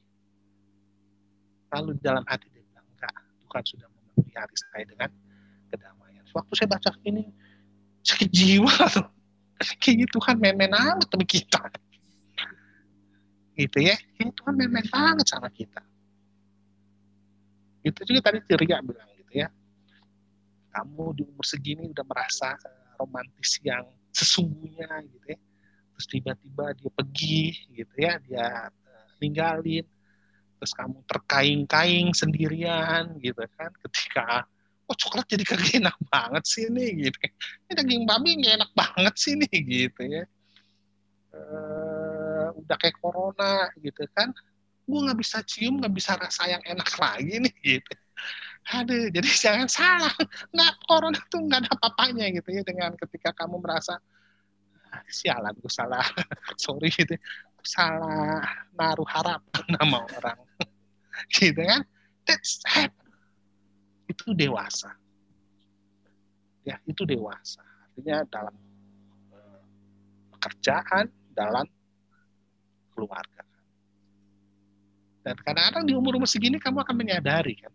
Lalu dalam hati dia bilang, enggak, Tuhan sudah memenuhi hari saya dengan kedamaian. Waktu saya baca ini sakit jiwa tuh, kayaknya Tuhan main-main amat sama kita, gitu ya. Kayaknya Tuhan main-main banget sama kita. Itu juga tadi Ria bilang gitu ya, kamu di umur segini udah merasa romantis yang sesungguhnya gitu ya, terus tiba-tiba dia pergi gitu ya, dia ninggalin, terus kamu terkaing-kaing sendirian gitu kan, ketika coklat jadi kagak enak banget sih nih gitu, ini daging babi nggak enak banget sih nih gitu ya, udah kayak corona gitu kan, gue nggak bisa cium, nggak bisa rasa yang enak lagi nih gitu. Aduh, jadi jangan salah, nggak, corona tuh nggak ada apa-apanya gitu ya dengan ketika kamu merasa sialan gue salah, sorry gitu, salah naruh harapan sama orang, gitu kan? That's happen. Itu dewasa, ya itu dewasa. Artinya dalam pekerjaan, dalam keluarga. Dan kadang-kadang di umur-umur segini kamu akan menyadari kan,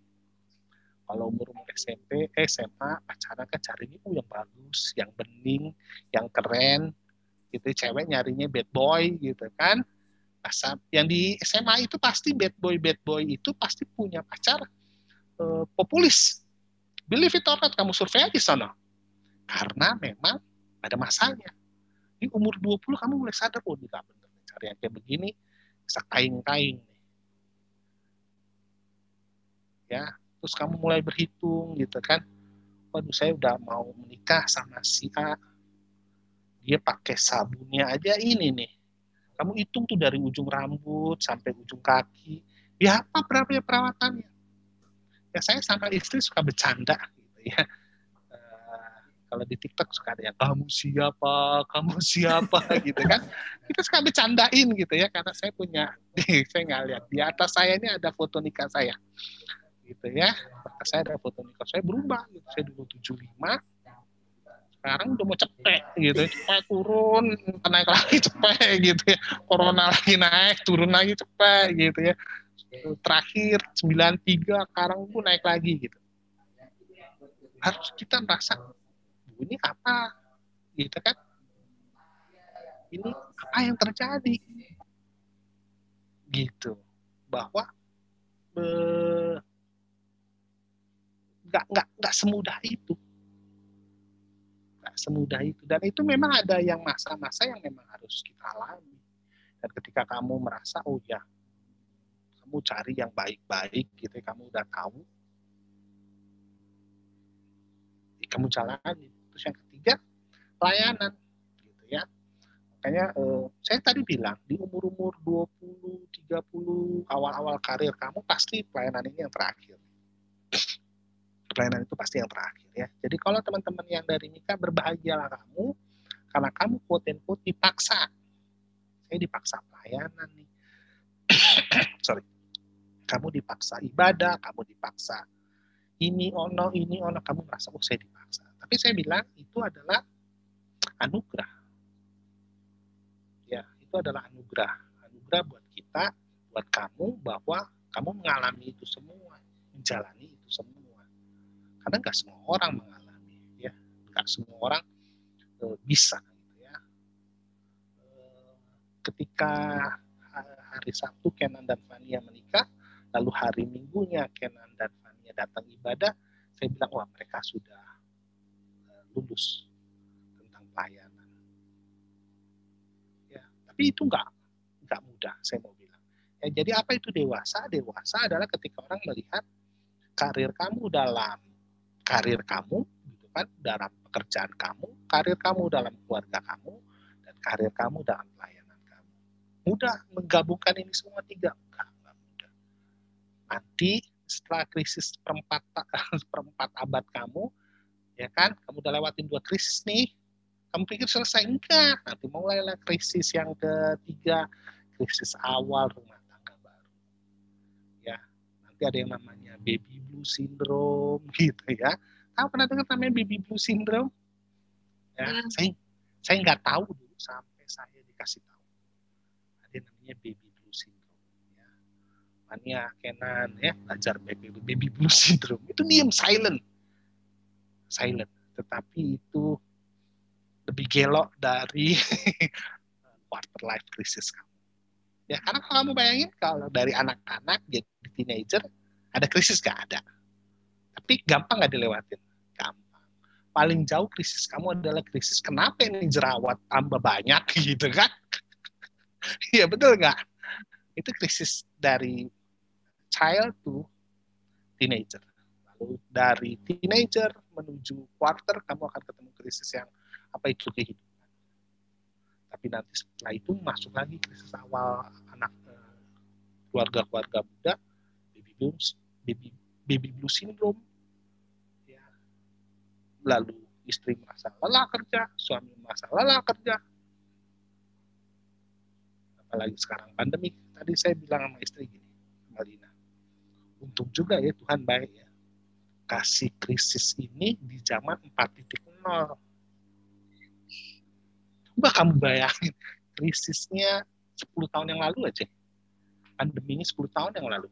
kalau umur-umur SMP, SMA, pacaran kan carinya yang bagus, yang bening, yang keren, gitu. Cewek nyarinya bad boy, gitu kan. Yang di SMA itu pasti bad boy itu pasti punya pacar populis. Believe it or not, kamu survei di sana. Karena memang ada masanya. Di umur 20 kamu mulai sadar, oh ini gak bener, cari yang kayak begini, bisa kain-kain. Ya, terus kamu mulai berhitung gitu kan, waduh saya udah mau menikah sama si A, dia pakai sabunnya aja ini nih, kamu hitung tuh dari ujung rambut sampai ujung kaki, ya apa berapa ya perawatannya. Ya saya sama istri suka bercanda gitu ya, kalau di TikTok suka ada yang kamu siapa gitu kan, kita suka bercandain gitu ya, karena saya punya, saya nggak lihat di atas saya ini ada foto nikah saya gitu ya. Maka saya ada foto nikah saya berubah gitu. Saya dulu 75, sekarang udah mau cepet gitu, cepet turun, naik lagi cepet gitu ya. Corona lagi naik, turun lagi cepet gitu ya. Terakhir 93, sekarang gue naik lagi gitu. Harus kita merasa ini apa gitu kan? Ini apa yang terjadi? Gitu. Bahwa nggak semudah itu, dan itu memang ada yang masa-masa yang memang harus kita alami. Dan ketika kamu merasa oh ya, kamu cari yang baik-baik gitu, kamu udah tahu, kamu jalani. Terus yang ketiga, pelayanan gitu ya. Makanya saya tadi bilang di umur-umur 20, 30, awal-awal karir kamu pasti pelayanan ini yang terakhir. Pelayanan itu pasti yang terakhir ya. Jadi kalau teman-teman yang dari nikah, berbahagialah kamu karena kamu quote-unquote dipaksa. Saya dipaksa pelayanan nih. Sorry. Kamu dipaksa ibadah, kamu dipaksa ini ono, kamu merasa oh saya dipaksa. Tapi saya bilang itu adalah anugerah. Ya, itu adalah anugerah. Anugerah buat kita, buat kamu, bahwa kamu mengalami itu semua, menjalani itu semua. Karena nggak semua orang mengalami, ya, nggak semua orang bisa, gitu ya. Ketika hari Sabtu Kenan dan Fania menikah, lalu hari Minggunya Kenan dan Fania datang ibadah, saya bilang wah mereka sudah lulus tentang pelayanan. Ya, tapi itu nggak mudah, saya mau bilang. Ya, jadi apa itu dewasa? Dewasa adalah ketika orang melihat karir kamu dalam karir kamu, gitu kan, dalam pekerjaan kamu, karir kamu dalam keluarga kamu, dan karir kamu dalam pelayanan kamu. Mudah menggabungkan ini semua tiga? Enggak mudah. Nanti setelah krisis perempat abad kamu, ya kan, kamu udah lewatin 2 krisis nih, kamu pikir selesai? Enggak. Nanti mulailah krisis yang ketiga, krisis awal rumah tangga baru. Ya, nanti ada yang namanya baby blue syndrome gitu ya. Kamu pernah dengar namanya baby blue syndrome? Ya, saya nggak tahu dulu sampai saya dikasih tahu. Ada yang namanya baby blue syndrome. Ya. Fania, Kenan ya belajar baby blue syndrome. Itu diam, silent. Tetapi itu lebih gelok dari quarter life crisis kamu. Ya, karena kalau kamu bayangin kalau dari anak-anak jadi teenager ada krisis gak ada. Tapi gampang gak dilewatin? Gampang. Paling jauh krisis kamu adalah krisis kenapa ini jerawat tambah banyak gitu kan? Iya betul gak? Itu krisis dari child to teenager. Lalu dari teenager menuju quarter kamu akan ketemu krisis yang apa itu kehidupan. Tapi nanti setelah itu masuk lagi krisis awal anak keluarga-keluarga muda baby blues syndrome, ya. Lalu istri merasa lelah kerja, suami merasa lelah kerja, apalagi sekarang pandemi. Tadi saya bilang sama istri gini, Malina, untung juga ya Tuhan baik ya, kasih krisis ini di zaman 4.0. Coba kamu bayangin, krisisnya 10 tahun yang lalu aja, pandeminya 10 tahun yang lalu,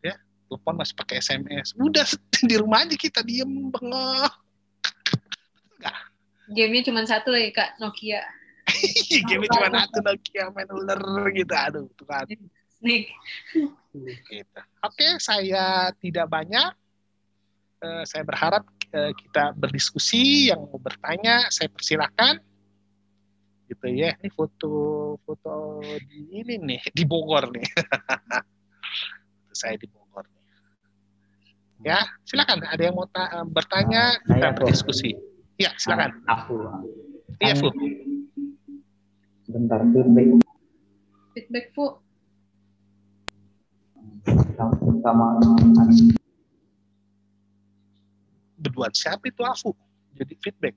ya, telepon masih pakai SMS, udah di rumah aja kita diem bengong. Game-nya cuma satu ya Kak, Nokia. Game cuma satu, Nokia, main ular gitu, aduh Tuhan. Snake. Gitu. Oke, saya tidak banyak. Saya berharap kita berdiskusi. Yang mau bertanya, saya persilahkan. Gitu ya. Ini foto di ini nih, di Bogor nih. Saya di Bogor nih. Ya, silakan. Ada yang mau bertanya, kita berdiskusi. Ya, silakan. Aku. Iya, Fu. Bentar, Feedback, Fu. sama Berduaan siapa itu Afu? Jadi feedback.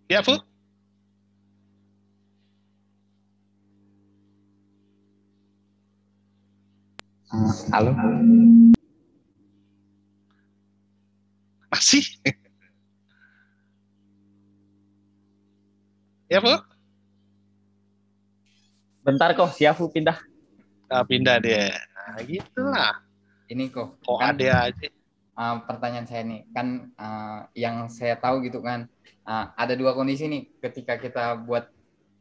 Ya, Fu? Halo. Masih? Ya, Bu? Bentar kok, si Afu pindah. Pindah dia. Nah, gitulah. Ini kok kan, ada aja. Pertanyaan saya nih, kan yang saya tahu gitu kan, ada dua kondisi nih ketika kita buat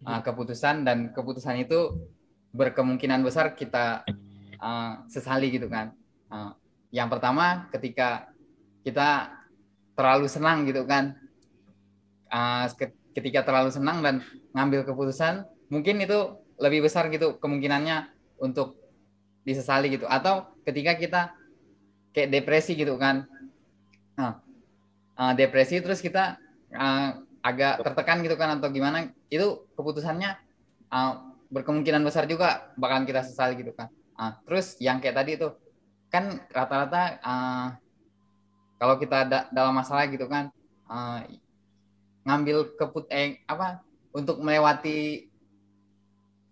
keputusan, dan keputusan itu berkemungkinan besar kita sesali gitu kan. Yang pertama ketika kita terlalu senang gitu kan, ketika terlalu senang dan ngambil keputusan, mungkin itu lebih besar gitu kemungkinannya untuk disesali gitu. Atau ketika kita kayak depresi gitu kan, depresi terus kita agak tertekan gitu kan atau gimana, itu keputusannya berkemungkinan besar juga bakalan kita sesali gitu kan. Terus yang kayak tadi itu kan rata-rata kalau kita dalam masalah gitu kan, ngambil untuk melewati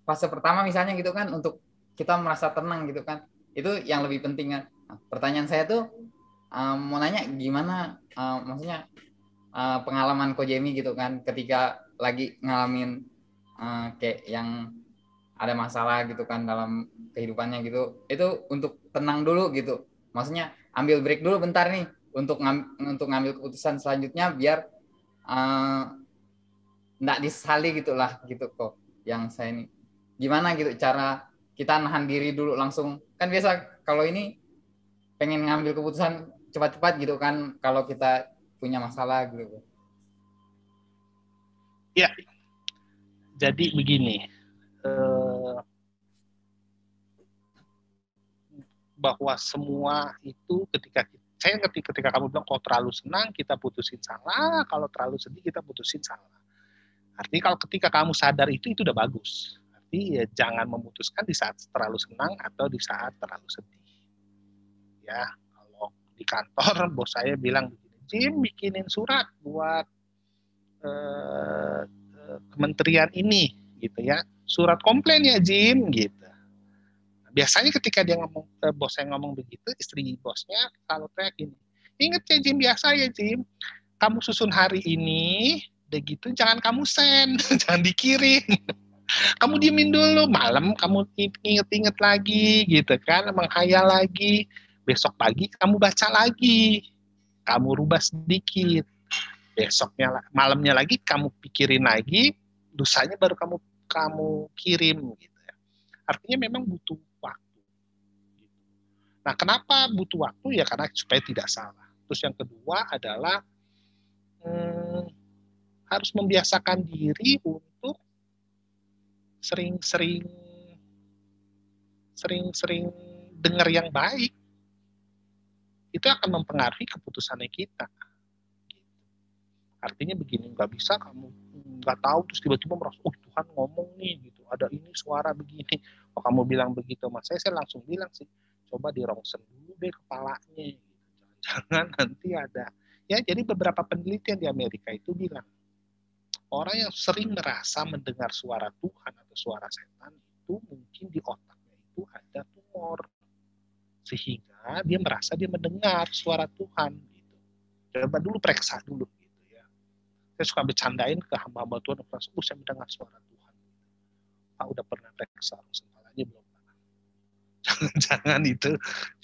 fase pertama misalnya gitu kan, untuk kita merasa tenang gitu kan, itu yang lebih penting kan. Pertanyaan saya tuh mau nanya gimana, maksudnya pengalaman Ko Jemi gitu kan, ketika lagi ngalamin kayak yang ada masalah gitu kan dalam kehidupannya gitu, itu untuk tenang dulu gitu, maksudnya ambil break dulu bentar nih untuk ngambil keputusan selanjutnya biar nggak disesali gitulah gitu kok. Yang saya ini gimana gitu cara kita nahan diri dulu langsung, kan biasa kalau ini pengen ngambil keputusan cepat-cepat gitu kan kalau kita punya masalah gitu. Ya, jadi begini, bahwa semua itu ketika kamu bilang kalau terlalu senang kita putusin salah, kalau terlalu sedih kita putusin salah. Artinya kalau ketika kamu sadar itu udah bagus. Artinya ya jangan memutuskan di saat terlalu senang atau di saat terlalu sedih. Ya, kalau di kantor bos saya bilang begini, Jim bikinin surat buat kementerian ini gitu ya, surat komplain ya Jim gitu. Biasanya ketika dia ngomong, bos saya ngomong begitu, istri bosnya kalau teriak gini, inget ya Jim, biasa ya Jim, kamu susun hari ini, udah gitu jangan kamu send, jangan dikirim. Kamu diemin dulu, malam kamu inget-inget lagi gitu kan, menghayal lagi, besok pagi kamu baca lagi, kamu rubah sedikit, besoknya malamnya lagi kamu pikirin lagi, lusanya baru kamu kirim gitu ya. Artinya memang butuh waktu. Nah, kenapa butuh waktu? Ya karena supaya tidak salah. Terus yang kedua adalah harus membiasakan diri untuk sering-sering dengar yang baik. Itu akan mempengaruhi keputusannya kita. Artinya begini, nggak nggak tahu terus tiba-tiba merasa oh Tuhan ngomong nih gitu, ada ini suara begini. Oh kamu bilang begitu mas, saya langsung bilang sih coba dirongsen dulu deh kepalanya gitu. Jangan nanti ada ya. Jadi beberapa penelitian di Amerika itu bilang orang yang sering merasa mendengar suara Tuhan atau suara setan itu mungkin di otaknya itu ada tumor sehingga dia merasa dia mendengar suara Tuhan gitu. Coba dulu periksa dulu gitu ya. Saya suka bercandain ke hamba-hamba Tuhan, saya mendengar suara Tuhan. Pak udah pernah periksa kepalanya belum? Jangan itu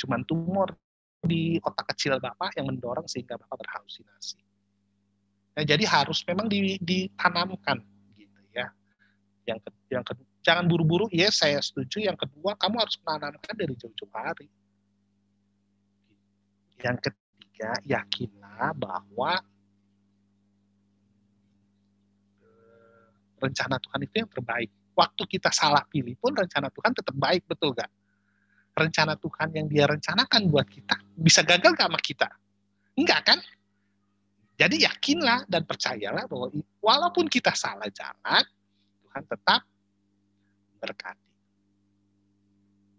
cuman tumor di otak kecil Bapak yang mendorong sehingga Bapak berhalusinasi. Nah, jadi harus memang ditanamkan gitu ya. Yang jangan buru-buru, ya saya setuju. Yang kedua, kamu harus menanamkan dari jauh-jauh hari. Yang ketiga, yakinlah bahwa rencana Tuhan itu yang terbaik. Waktu kita salah pilih pun rencana Tuhan tetap baik, betul gak? Rencana Tuhan yang dia rencanakan buat kita bisa gagal gak sama kita? Enggak kan? Jadi yakinlah dan percayalah bahwa walaupun kita salah jalan, Tuhan tetap berkati.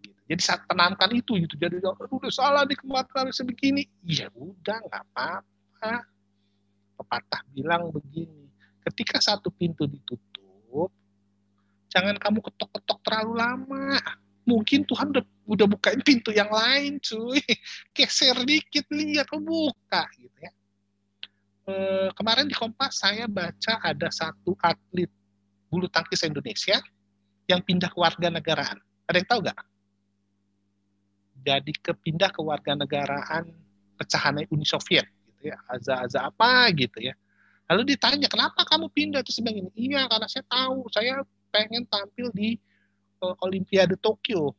Gitu. Jadi saat tanamkan itu, gitu. Jadi udah salah di kemarin sebegini, ya udah nggak apa-apa. Pepatah bilang begini, ketika satu pintu ditutup, jangan kamu ketok-ketok terlalu lama. Mungkin Tuhan udah bukain pintu yang lain, cuy. Geser dikit, lihat, buka, gitu ya. Kemarin di Kompas saya baca ada satu atlet bulu tangkis Indonesia yang pindah ke warganegaraan. Ada yang tahu nggak? Jadi pindah ke warganegaraan pecahan Uni Soviet, gitu ya, Aza apa gitu ya. Lalu ditanya kenapa kamu pindah, terus bilang ini, iya karena saya tahu saya pengen tampil di Olimpiade Tokyo,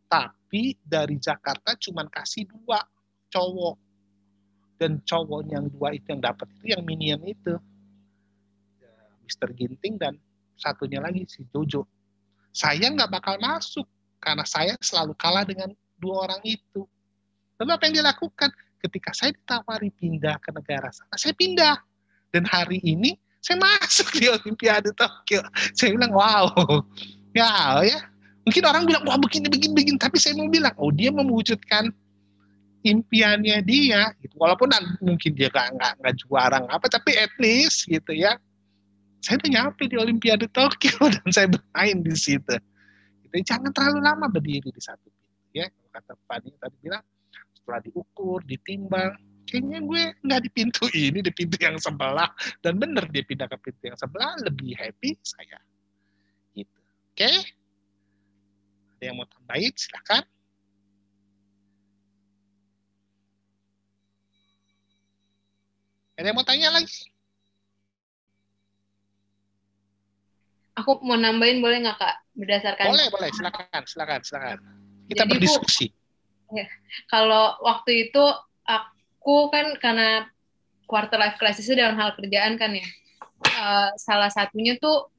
tapi dari Jakarta cuman kasih 2 cowok. Dan cowok yang 2 itu yang dapat itu yang Minion itu, Mr. Ginting dan satunya lagi si Jojo. Saya nggak bakal masuk karena saya selalu kalah dengan 2 orang itu. Lalu apa yang dilakukan? Ketika saya ditawari pindah ke negara sana, saya pindah. Dan hari ini saya masuk di Olimpiade Tokyo. Saya bilang wow, ya. Mungkin orang bilang wah begini, tapi saya mau bilang oh dia mewujudkan impiannya dia, gitu. Walaupun mungkin dia nggak juara apa, tapi at least gitu ya, saya udah nyampe di Olimpiade Tokyo dan saya bermain di situ. Gitu. Jangan terlalu lama berdiri di satu pintu, ya. Kata Fani tadi bilang, setelah diukur, ditimbang, kayaknya gue nggak di pintu ini, di pintu yang sebelah, dan bener dia pindah ke pintu yang sebelah, lebih happy saya. Gitu. Oke? Ada yang mau tambahin? Silakan. Ada yang mau tanya lagi? Aku mau nambahin boleh nggak Kak? Berdasarkan boleh, silakan. Kita jadi, berdiskusi. Ya, kalau waktu itu aku kan karena quarter life crisis itu dalam hal kerjaan kan ya. Salah satunya tuh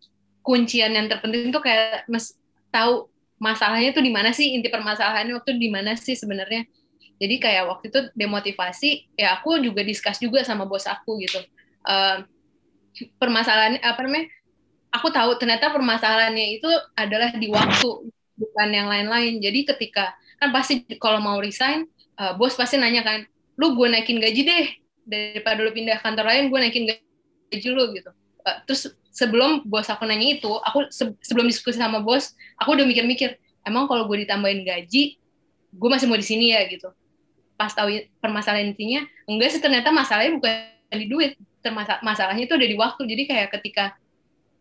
kuncian yang terpenting tuh kayak tahu masalahnya tuh di mana sih, inti permasalahannya waktu di mana sih sebenarnya. Jadi kayak waktu itu demotivasi, ya aku juga discuss juga sama bos aku gitu. Permasalahannya aku tahu ternyata permasalahannya itu adalah di waktu, bukan yang lain-lain. Jadi ketika kan pasti kalau mau resign, bos pasti nanya kan, lu gue naikin gaji deh, daripada lu pindah kantor lain, gue naikin gaji lu gitu. Terus sebelum bos aku nanya itu, aku sebelum diskusi sama bos, aku udah mikir-mikir, emang kalau gue ditambahin gaji, gue masih mau di sini ya gitu. Pas tahu permasalahan intinya, enggak sih, ternyata masalahnya bukan di duit, masalahnya itu ada di waktu. Jadi kayak ketika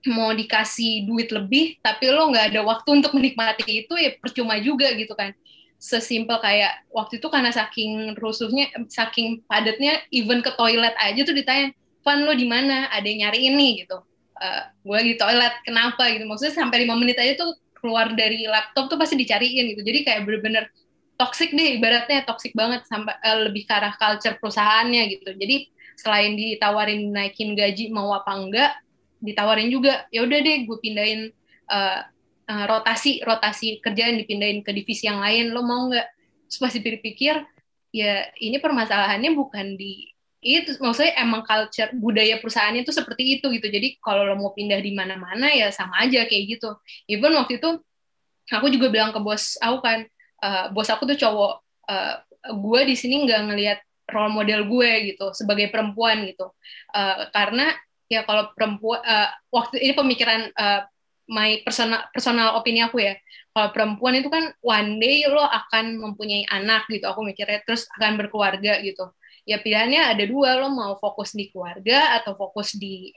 mau dikasih duit lebih, tapi lo nggak ada waktu untuk menikmati itu, ya percuma juga gitu kan. Sesimpel kayak waktu itu karena saking rusuhnya, saking padatnya, even ke toilet aja tuh ditanya, Van lo di mana? Ada yang nyariin nih gitu. Gue lagi di toilet, kenapa gitu? Maksudnya sampai 5 menit aja tuh keluar dari laptop tuh pasti dicariin gitu. Jadi kayak bener-bener toxic deh, ibaratnya toxic banget, sampai lebih ke arah culture perusahaannya gitu. Jadi selain ditawarin naikin gaji mau apa enggak, ditawarin juga ya udah deh gue pindahin rotasi kerjaan, dipindahin ke divisi yang lain, lo mau nggak? Terus pasti pikir ya ini permasalahannya bukan di itu maksudnya emang culture budaya perusahaannya itu seperti itu gitu. Jadi kalau lo mau pindah di mana-mana ya sama aja kayak gitu. Even waktu itu aku juga bilang ke bos aku kan, bos aku tuh cowok, gue di sini nggak ngelihat role model gue gitu sebagai perempuan gitu. Karena ya kalau perempuan, waktu ini pemikiran my personal opini aku ya, kalau perempuan itu kan one day lo akan mempunyai anak gitu, aku mikirnya, terus akan berkeluarga gitu. Ya pilihannya ada dua, lo mau fokus di keluarga atau fokus di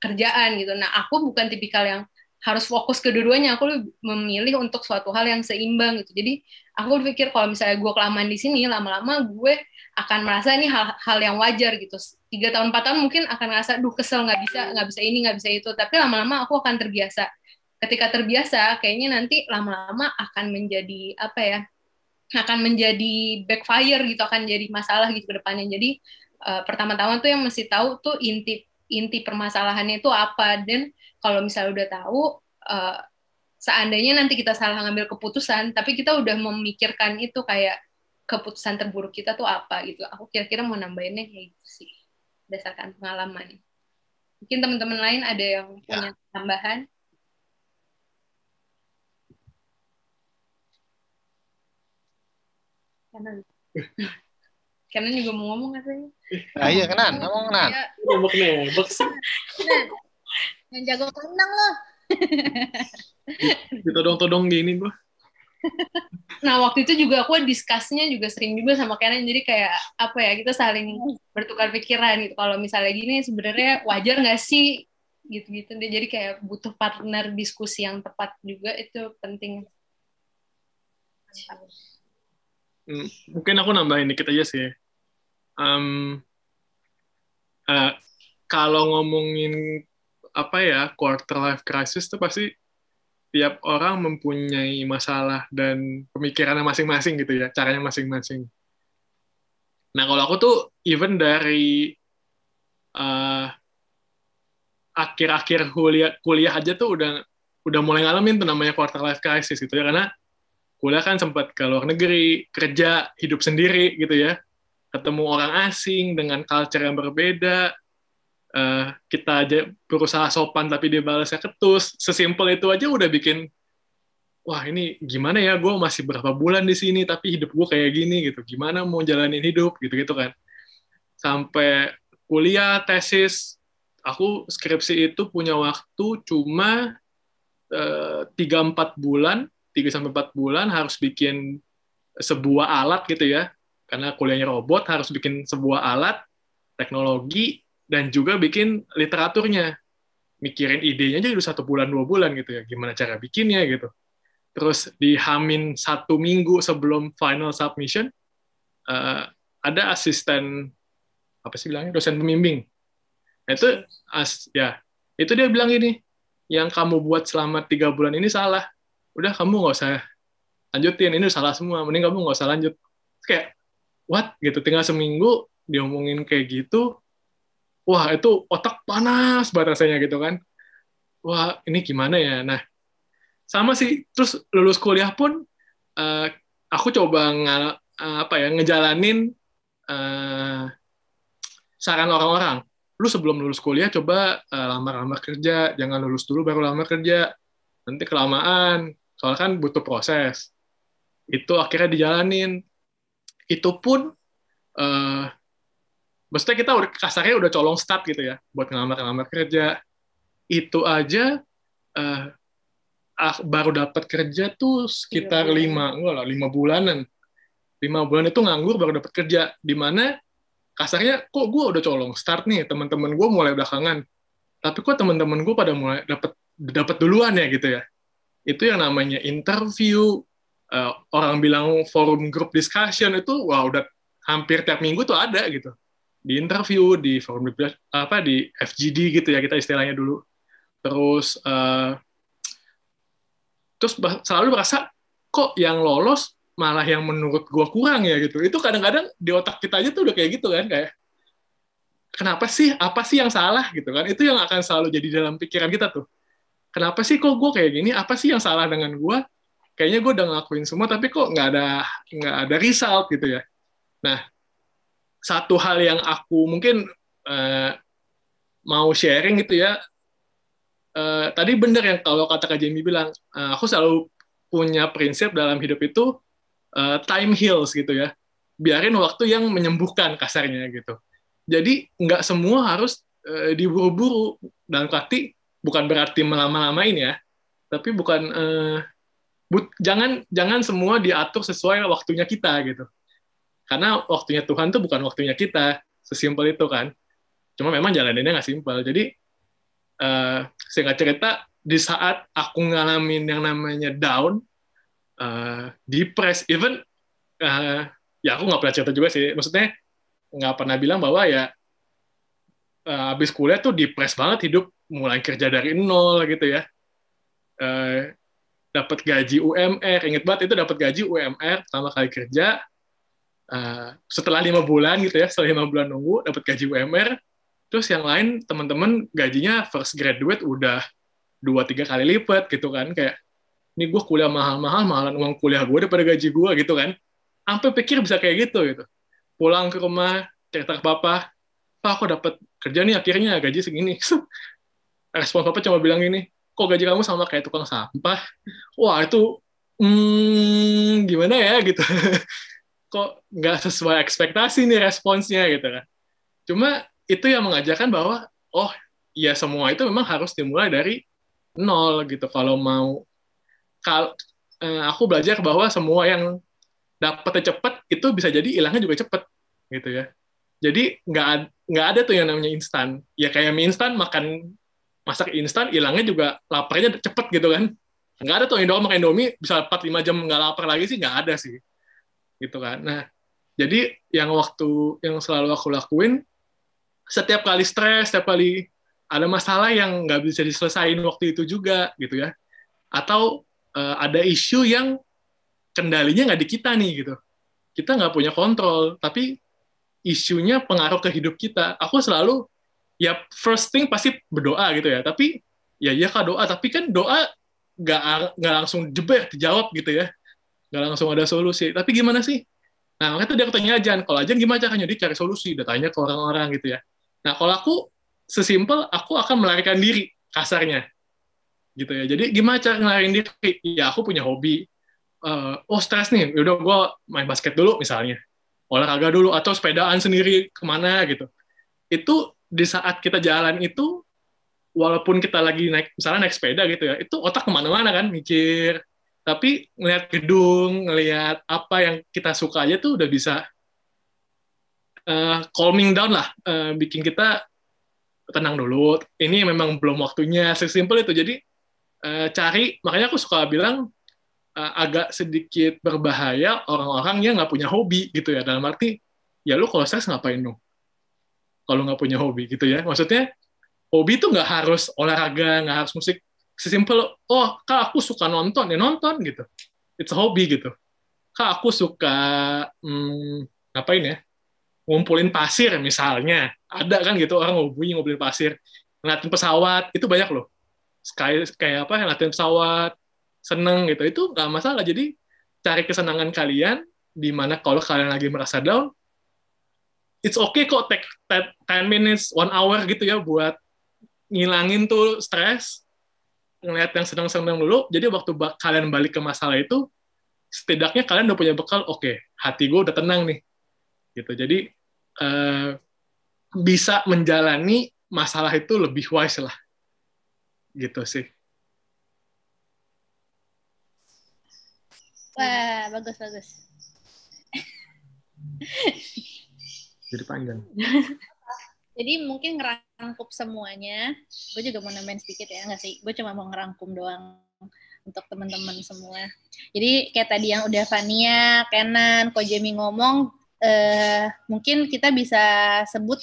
kerjaan gitu. Nah aku bukan tipikal yang harus fokus kedua-duanya, aku memilih untuk suatu hal yang seimbang gitu. Jadi aku berpikir kalau misalnya gue kelamaan di sini, lama-lama gue akan merasa ini hal yang wajar gitu. 3 tahun 4 tahun mungkin akan merasa duh kesel, nggak bisa ini, nggak bisa itu. Tapi lama-lama aku akan terbiasa. Ketika terbiasa, kayaknya nanti lama-lama akan menjadi apa ya? Akan menjadi backfire gitu, akan jadi masalah gitu ke depannya. Jadi pertama-tama tuh yang mesti tahu tuh inti permasalahannya itu apa, dan kalau misalnya udah tahu, seandainya nanti kita salah ngambil keputusan, tapi kita udah memikirkan itu kayak keputusan terburuk kita tuh apa gitu. Aku kira-kira mau nambahinnya kayak gitu sih, berdasarkan pengalaman. Mungkin teman-teman lain ada yang punya tambahan? Karena juga mau ngomong katanya. Iya, Kenan, ngomong Kenan. Nembak sih. Yang jago kandang loh. Ditodong-todong gini gue. Nah, waktu itu juga aku diskusinya juga sering juga sama Kenan, jadi kayak apa ya, kita saling bertukar pikiran gitu. Kalau misalnya gini sebenarnya wajar nggak sih gitu-gitu deh. Jadi kayak butuh partner diskusi yang tepat juga, itu penting. Mungkin aku nambahin dikit aja sih. Kalau ngomongin apa ya, quarter life crisis itu pasti tiap orang mempunyai masalah dan pemikirannya masing-masing gitu ya, caranya masing-masing. Nah kalau aku tuh even dari akhir-akhir kuliah aja tuh udah mulai ngalamin tuh namanya quarter life crisis gitu ya, karena kuliah kan sempat ke luar negeri, kerja, hidup sendiri gitu ya, ketemu orang asing dengan culture yang berbeda. Kita aja berusaha sopan tapi dia balasnya ketus, sesimpel itu aja udah bikin, wah ini gimana ya, gue masih berapa bulan di sini tapi hidup gue kayak gini gitu, gimana mau jalanin hidup gitu-gitu kan. Sampai kuliah, tesis, aku skripsi itu punya waktu cuma 3-4 bulan, 3-4 bulan harus bikin sebuah alat gitu ya, karena kuliahnya robot, harus bikin sebuah alat, teknologi, dan juga bikin literaturnya. Mikirin idenya aja udah 1 bulan 2 bulan gitu ya, gimana cara bikinnya gitu. Terus di Hamin 1 minggu sebelum final submission, ada asisten, apa sih bilangnya, dosen pembimbing. Itu itu dia bilang gini, yang kamu buat selama 3 bulan ini salah. Udah kamu nggak usah lanjutin, ini salah semua, mending kamu nggak usah lanjut. Kayak what gitu, tinggal seminggu diomongin kayak gitu. Wah, itu otak panas banget rasanya gitu kan. Wah, ini gimana ya? Nah, sama sih. Terus lulus kuliah pun, aku coba ngejalanin saran orang-orang. Lu sebelum lulus kuliah, coba lamar-lamar kerja. Jangan lulus dulu baru lamar kerja. Nanti kelamaan. Soalnya kan butuh proses. Itu akhirnya dijalanin. Itu pun maksudnya kita kasarnya udah colong start gitu ya, buat ngelamar kerja. Itu aja baru dapat kerja tuh sekitar 5 bulanan. 5 bulan itu nganggur baru dapat kerja. Dimana kasarnya kok gue udah colong start nih, teman-teman gue mulai belakangan. Tapi kok teman-teman gue pada mulai dapat duluan ya gitu ya. Itu yang namanya interview, orang bilang forum group discussion itu, wah udah hampir tiap minggu tuh ada gitu. Di interview, di forum di FGD gitu ya kita istilahnya dulu. Terus selalu merasa kok yang lolos malah yang menurut gue kurang ya gitu. Itu kadang-kadang di otak kita aja tuh udah kayak gitu kan, kayak kenapa sih, apa sih yang salah gitu kan. Itu yang akan selalu jadi dalam pikiran kita tuh. Kenapa sih kok gue kayak gini, apa sih yang salah dengan gue, kayaknya gue udah ngelakuin semua tapi kok nggak ada result gitu ya. Nah, satu hal yang aku mungkin mau sharing gitu ya. Tadi benar yang kalau kata Kak Jamie bilang, aku selalu punya prinsip dalam hidup itu time heals gitu ya. Biarin waktu yang menyembuhkan kasarnya gitu. Jadi nggak semua harus diburu-buru. Dalam arti bukan berarti melama-lamain ya, tapi bukan jangan semua diatur sesuai waktunya kita gitu. Karena waktunya Tuhan tuh bukan waktunya kita, sesimpel itu kan. Cuma memang jalaninnya nggak simpel. Jadi singkat cerita, di saat aku ngalamin yang namanya down, depressed, even ya aku nggak pernah cerita juga sih. Maksudnya nggak pernah bilang bahwa ya habis kuliah tuh depressed banget hidup, mulai kerja dari nol gitu ya. Dapat gaji UMR, inget banget itu dapat gaji UMR pertama kali kerja. Setelah 5 bulan gitu ya, setelah 5 bulan nunggu dapat gaji UMR, terus yang lain teman-teman gajinya first graduate udah 2-3 kali lipat gitu kan, kayak ini gue kuliah mahalan uang kuliah gue daripada gaji gue gitu kan, sampai pikir bisa kayak gitu. Pulang ke rumah cerita ke papa, Pak aku dapat kerja nih akhirnya gaji segini. Respon papa cuma bilang gini, kok gaji kamu sama kayak tukang sampah? Wah itu gimana ya gitu. Kok nggak sesuai ekspektasi nih responsnya gitu kan. Cuma itu yang mengajarkan bahwa oh ya semua itu memang harus dimulai dari nol gitu. Kalau mau aku belajar bahwa semua yang dapetnya cepat itu bisa jadi hilangnya juga cepat gitu ya. Jadi nggak ada tuh yang namanya instan. Ya kayak mie instan, masak instan hilangnya juga laparnya cepet gitu kan. Nggak ada tuh yang makan Indomie bisa 4-5 jam nggak lapar lagi sih, nggak ada sih. Gitu kan. Nah, jadi yang selalu aku lakuin, setiap kali stres, setiap kali ada masalah yang nggak bisa diselesain waktu itu juga, gitu ya. Atau ada isu yang kendalinya nggak di kita nih, gitu. Kita nggak punya kontrol, tapi isunya pengaruh ke hidup kita. Aku selalu, ya first thing pasti berdoa gitu ya. Tapi, ya Kak doa, tapi kan doa nggak langsung dijawab gitu ya. Nggak langsung ada solusi. Tapi gimana sih? Nah, makanya tadi aku tanya Ajan, kalau Ajan gimana caranya dia cari solusi? Udah tanya ke orang-orang gitu ya. Nah, kalau aku, sesimpel, aku akan melarikan diri, kasarnya. Gitu ya. Jadi, gimana cara ngelariin diri? Ya, aku punya hobi. Stres nih, yaudah gue main basket dulu misalnya. Olahraga dulu, atau sepedaan sendiri kemana gitu. Itu, di saat kita jalan itu, walaupun kita lagi misalnya naik sepeda gitu ya, itu otak kemana-mana kan, mikir. Tapi ngelihat gedung, ngelihat apa yang kita suka aja tuh udah bisa calming down lah, bikin kita tenang dulu. Ini memang belum waktunya, sesimpel itu. Jadi makanya aku suka bilang agak sedikit berbahaya orang-orang yang nggak punya hobi gitu ya. Dalam arti, ya lu kalau stres ngapain dong? Kalau nggak punya hobi gitu ya. Maksudnya hobi tuh nggak harus olahraga, nggak harus musik. Sesimpel, Kak aku suka nonton, ya nonton gitu. It's a hobby gitu. Kak aku suka, ngapain ya? Ngumpulin pasir misalnya. Ada kan gitu, orang hobi ngumpulin pasir. Ngeliatin pesawat, itu banyak loh. Kayak apa, ngeliatin pesawat, seneng gitu. Itu nggak masalah. Jadi, cari kesenangan kalian, di mana kalau kalian lagi merasa down, it's okay kok take 10 minutes, 1 hour gitu ya, buat ngilangin tuh stres, ngelihat yang senang-senang dulu, jadi waktu kalian balik ke masalah itu, setidaknya kalian udah punya bekal, oke, hati gue udah tenang nih, gitu. Jadi bisa menjalani masalah itu lebih wise lah, gitu sih. Wah, bagus. Jadi panjang. Jadi mungkin ngerangkup semuanya, gue juga mau nambahin sedikit ya, nggak sih? Gue cuma mau ngerangkum doang untuk teman-teman semua. Jadi kayak tadi yang udah Fania, Kenan, Ko Jamie ngomong, mungkin kita bisa sebut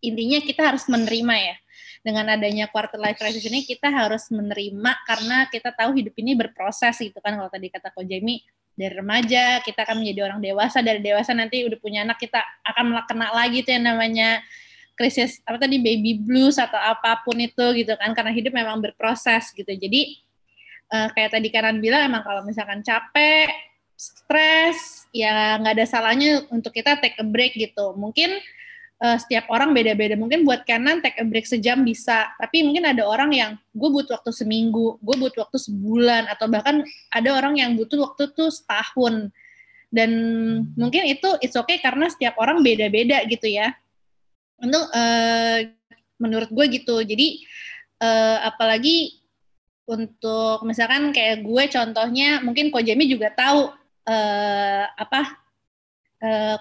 intinya kita harus menerima ya. Dengan adanya quarter life crisis ini kita harus menerima karena kita tahu hidup ini berproses gitu kan. Kalau tadi kata Ko Jamie, dari remaja kita akan menjadi orang dewasa, dari dewasa nanti udah punya anak kita akan kena lagi tuh yang namanya krisis baby blues atau apapun itu gitu kan, karena hidup memang berproses gitu. Jadi kayak tadi Kanan bilang, emang kalau misalkan capek, stres, ya nggak ada salahnya untuk kita take a break gitu. Mungkin setiap orang beda-beda. Mungkin buat Kenan take a break sejam bisa, tapi mungkin ada orang yang gue butuh waktu seminggu, gue butuh waktu sebulan, atau bahkan ada orang yang butuh waktu tuh setahun. Dan mungkin itu it's okay karena setiap orang beda-beda gitu ya. Untuk menurut gue gitu. Jadi apalagi untuk misalkan kayak gue contohnya, mungkin Ko Jamie juga tahu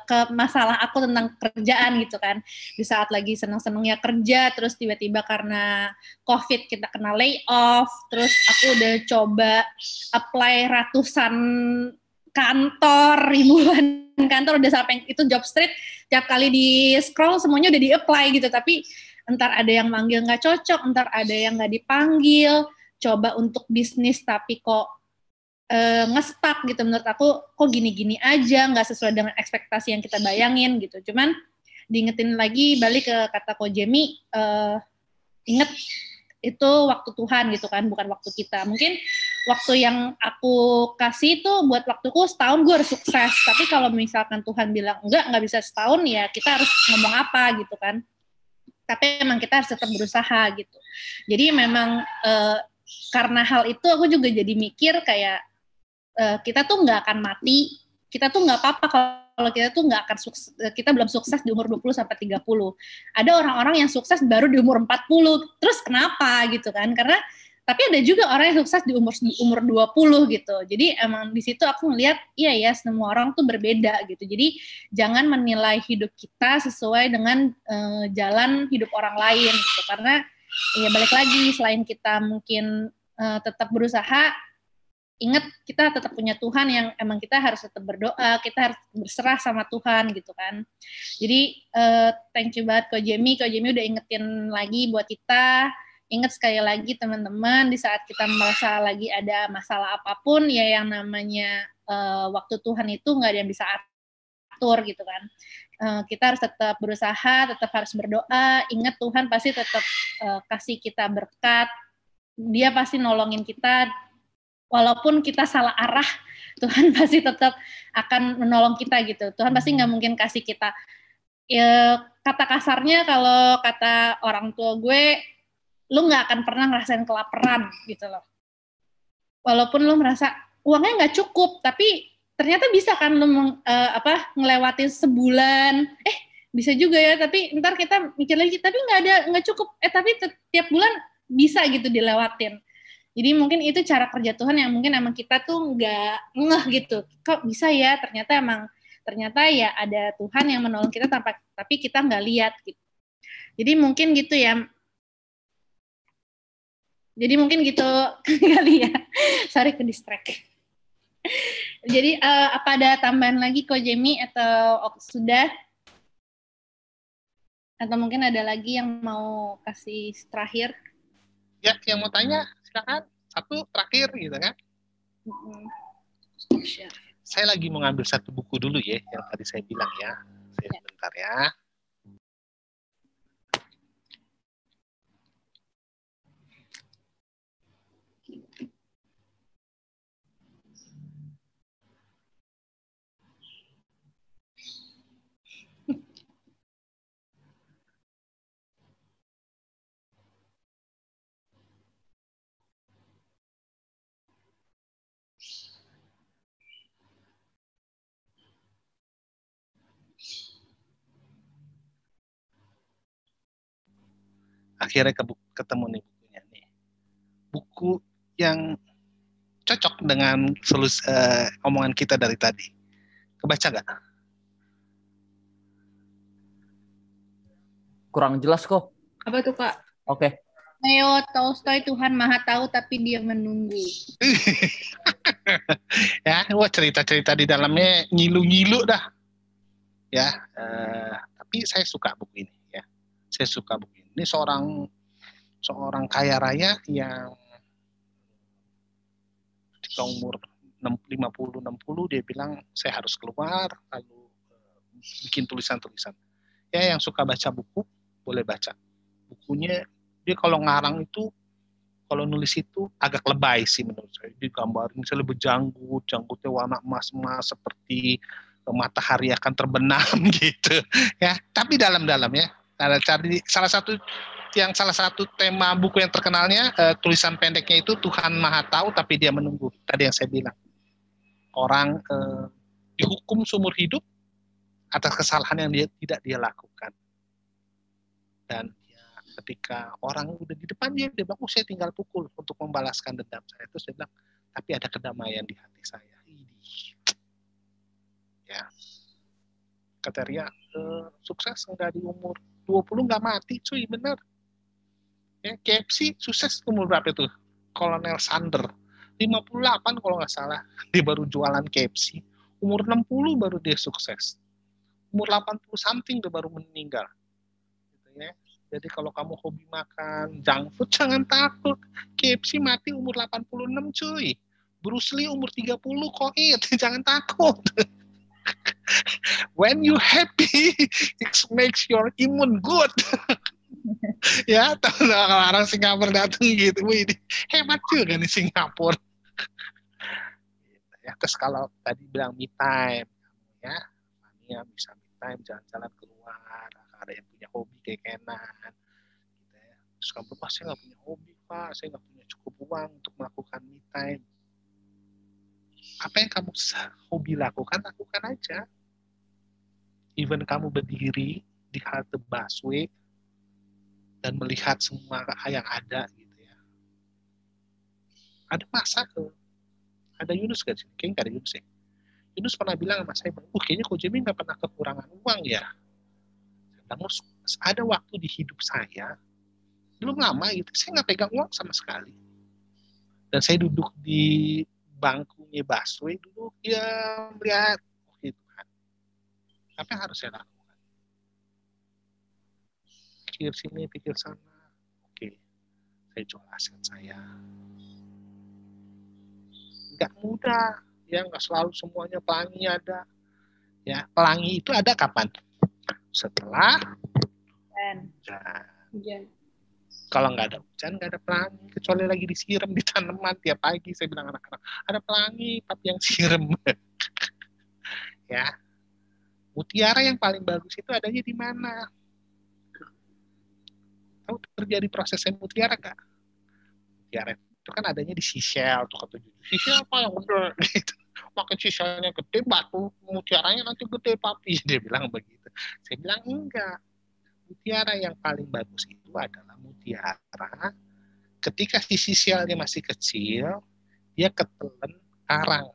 ke masalah aku tentang kerjaan gitu kan. Di saat lagi seneng-senengnya kerja, terus tiba-tiba karena COVID kita kena layoff, terus aku udah coba apply ratusan kantor, ribuan kantor, udah sampai itu job street, tiap kali di scroll semuanya udah di-apply gitu, tapi entar ada yang manggil nggak cocok, entar ada yang nggak dipanggil, coba untuk bisnis tapi kok nge-stuck gitu. Menurut aku kok gini-gini aja, nggak sesuai dengan ekspektasi yang kita bayangin gitu. Cuman diingetin lagi balik ke kata Ko Jamie, inget itu waktu Tuhan gitu kan, bukan waktu kita. Mungkin waktu yang aku kasih itu buat waktuku setahun gue harus sukses, tapi kalau misalkan Tuhan bilang nggak bisa setahun, ya kita harus ngomong apa gitu kan. Tapi emang kita harus tetap berusaha gitu. Jadi memang karena hal itu aku juga jadi mikir kayak kita tuh nggak akan mati, kita tuh nggak apa-apa kalau kita tuh nggak akan sukses, kita belum sukses di umur 20 sampai 30. Ada orang-orang yang sukses baru di umur 40. Terus kenapa gitu kan? Karena tapi ada juga orang yang sukses di umur 20 gitu. Jadi emang di situ aku ngelihat iya ya, semua orang tuh berbeda gitu. Jadi jangan menilai hidup kita sesuai dengan jalan hidup orang lain gitu. Karena ya balik lagi, selain kita mungkin tetap berusaha, ingat kita tetap punya Tuhan yang emang kita harus tetap berdoa, kita harus berserah sama Tuhan gitu kan. Jadi thank you banget Ko Jamie udah ingetin lagi buat kita. Ingat sekali lagi teman-teman, di saat kita merasa lagi ada masalah apapun, ya yang namanya waktu Tuhan itu nggak ada yang bisa atur gitu kan. Kita harus tetap berusaha, tetap harus berdoa. Ingat Tuhan pasti tetap kasih kita berkat, Dia pasti nolongin kita. Walaupun kita salah arah, Tuhan pasti tetap akan menolong kita gitu. Tuhan pasti nggak mungkin kasih kita. Ya, kata kasarnya kalau kata orang tua gue, lu nggak akan pernah ngerasain kelaparan gitu loh. Walaupun lu merasa uangnya nggak cukup, tapi ternyata bisa kan lu ngelewatin sebulan. Bisa juga ya, tapi ntar kita mikir lagi, tapi nggak cukup. Tapi tiap bulan bisa gitu dilewatin. Jadi mungkin itu cara kerja Tuhan yang mungkin emang kita tuh nggak ngeh gitu. Kok bisa ya? Ternyata ya ada Tuhan yang menolong kita tapi kita nggak lihat gitu. Jadi mungkin gitu ya. Jadi mungkin gitu kali ya. Sorry ke distract. Jadi apa ada tambahan lagi Ko Jamie atau sudah? Atau mungkin ada lagi yang mau kasih terakhir? Ya, yang mau tanya silakan. Satu terakhir gitu kan. Saya lagi mau ngambil satu buku dulu ya, yang tadi saya bilang ya. Sebentar ya. Akhirnya ketemu nih bukunya nih. Buku yang cocok dengan omongan kita dari tadi. Kebaca nggak? Kurang jelas kok. Apa tuh Kak? Oke. Leo Tolstoy, Tuhan Maha Tahu tapi Dia menunggu. Ya, wah cerita-cerita di dalamnya ngilu-ngilu dah. Ya, tapi saya suka buku ini ya. Saya suka buku ini. Ini seorang kaya raya yang ketika umur 50-60 dia bilang saya harus keluar lalu bikin tulisan-tulisan. Ya, yang suka baca buku boleh baca. Bukunya dia kalau ngarang itu, kalau nulis itu agak lebay sih menurut saya. Digambarin misalnya berjanggut, janggutnya warna emas-emas seperti matahari akan terbenam gitu ya. Tapi dalam-dalam ya. Salah satu tema buku yang terkenalnya, tulisan pendeknya itu Tuhan Maha Tahu tapi Dia menunggu. Tadi yang saya bilang. Orang dihukum seumur hidup atas kesalahan yang tidak dia lakukan. Dan ketika orang udah di depan dia bilang, saya tinggal pukul untuk membalaskan dendam saya. Terus dia bilang, tapi ada kedamaian di hati saya. Ya, kata Ria, sukses enggak di umur 20 enggak mati, cuy, bener. Ya, KFC sukses umur berapa itu? Kolonel Sander, 58 kalau nggak salah, dia baru jualan KFC. Umur 60 baru dia sukses. Umur 80 something dia baru meninggal. Gitu ya. Jadi kalau kamu hobi makan junk food, jangan takut. KFC mati umur 86, cuy. Bruce Lee umur 30, koit, jangan takut. When you happy, it makes your immune good. Ya, kalau orang Singapura datang gitu, wih, hebat juga nih Singapura. Ya, terus kalau tadi bilang me time, ya, Fania bisa me time, jalan-jalan keluar, ada yang punya hobi kayak Kenan, gitu ya. Terus kamu, saya nggak punya hobi, Pak, saya nggak punya cukup uang untuk melakukan me time. Apa yang kamu hobi lakukan aja. Even kamu berdiri di halte busway dan melihat semua yang ada gitu ya. Ada masa ada Yunus gak sih? Kayaknya gak ada Yunus ya. Yunus pernah bilang sama saya, kayaknya Ko Jimmy gak pernah kekurangan uang ya. Namun ada waktu di hidup saya, belum lama gitu, saya gak pegang uang sama sekali. Dan saya duduk di bangkunya busway, duduk ya melihat, gitu kan. Apa yang harus saya lakukan? Pikir sini, pikir sana. Oke, saya jual aset saya. Nggak mudah, ya nggak selalu semuanya pelangi ada. Ya, pelangi itu ada kapan? Setelah hujan. Kalau nggak ada hujan, nggak ada pelangi. Kecuali lagi disiram di tanaman tiap pagi. Saya bilang anak-anak, ada pelangi, tapi yang siram. Ya, mutiara yang paling bagus itu adanya di mana? Tahu terjadi prosesnya mutiara nggak? Mutiara itu kan adanya di Seychelles tuh kata jujur. Seychelles apa yang udah gitu. Makin Seychellesnya gede, batu mutiaranya nanti gede papi. Dia bilang begitu. Saya bilang enggak. Mutiara yang paling bagus itu adalah mutiara ketika si Seychellesnya masih kecil, dia ketelan karang.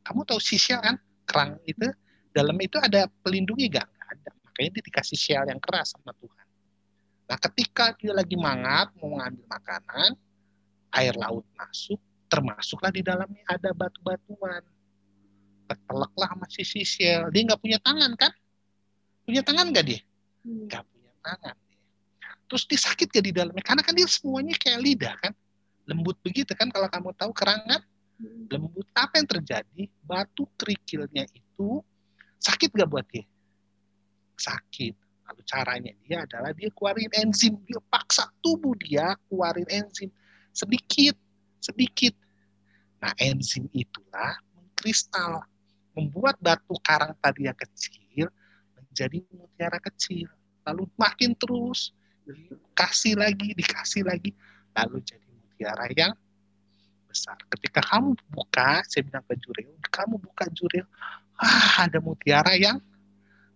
Kamu tahu Seychelles kan? Kerang itu, dalam itu ada pelindungnya nggak? Nggak ada. Makanya dia dikasih shell yang keras sama Tuhan. Nah, ketika dia lagi mangat mau mengambil makanan, air laut masuk, termasuklah di dalamnya ada batu-batuan. Keteleklah sama si Seychelles. Dia nggak punya tangan kan? Punya tangan nggak dia? Nggak punya tangan. Terus dia sakit gak di dalamnya? Karena kan dia semuanya kayak lidah kan? Lembut begitu kan kalau kamu tahu kerang kan? Lembut. Apa yang terjadi? Batu kerikilnya itu sakit gak buat dia? Sakit. Lalu caranya dia adalah dia keluarin enzim. Dia paksa tubuh dia keluarin enzim. Sedikit. Nah, enzim itulah mengkristal. Membuat batu karang tadi yang kecil menjadi mutiara kecil. Lalu makin terus. Dikasih lagi. Lalu jadi mutiara yang besar. Ketika kamu buka, saya bilang ke Juril, kamu buka Juril, ada mutiara yang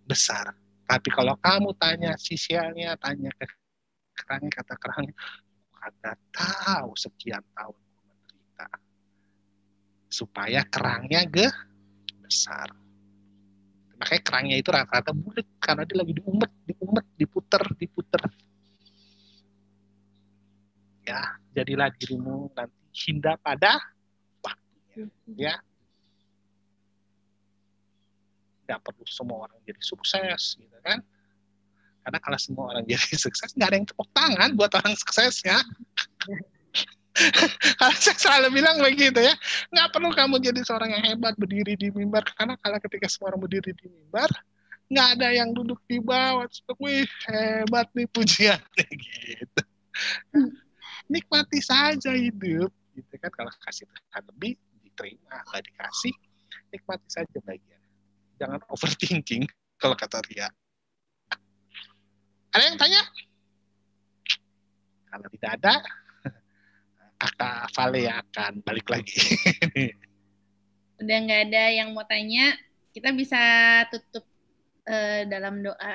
besar. Tapi kalau kamu tanya Seychellesnya, tanya ke kerangnya, kata kerangnya, kagak tahu sekian tahun menderita supaya kerangnya besar. Makanya kerangnya itu rata-rata bulat karena dia lagi diumet, diputer. Ya, jadilah dirimu nanti indah pada waktunya. Ya, nggak perlu semua orang jadi sukses, gitu kan? Karena kalau semua orang jadi sukses, nggak ada yang tepuk tangan buat orang suksesnya. Kalau saya selalu bilang begitu ya, nggak perlu kamu jadi seorang yang hebat berdiri di mimbar, karena kalau ketika semua orang berdiri di mimbar, nggak ada yang duduk di bawah, wih hebat nih pujiannya gitu. Nikmati saja hidup, gitu kan. Kalau kasih Tuhan lebih diterima, nggak dikasih nikmati saja bagian. Jangan overthinking kalau kata Ria. Ada yang tanya? Kalau tidak ada, Kakak Vale yang akan balik lagi. Udah nggak ada yang mau tanya, kita bisa tutup dalam doa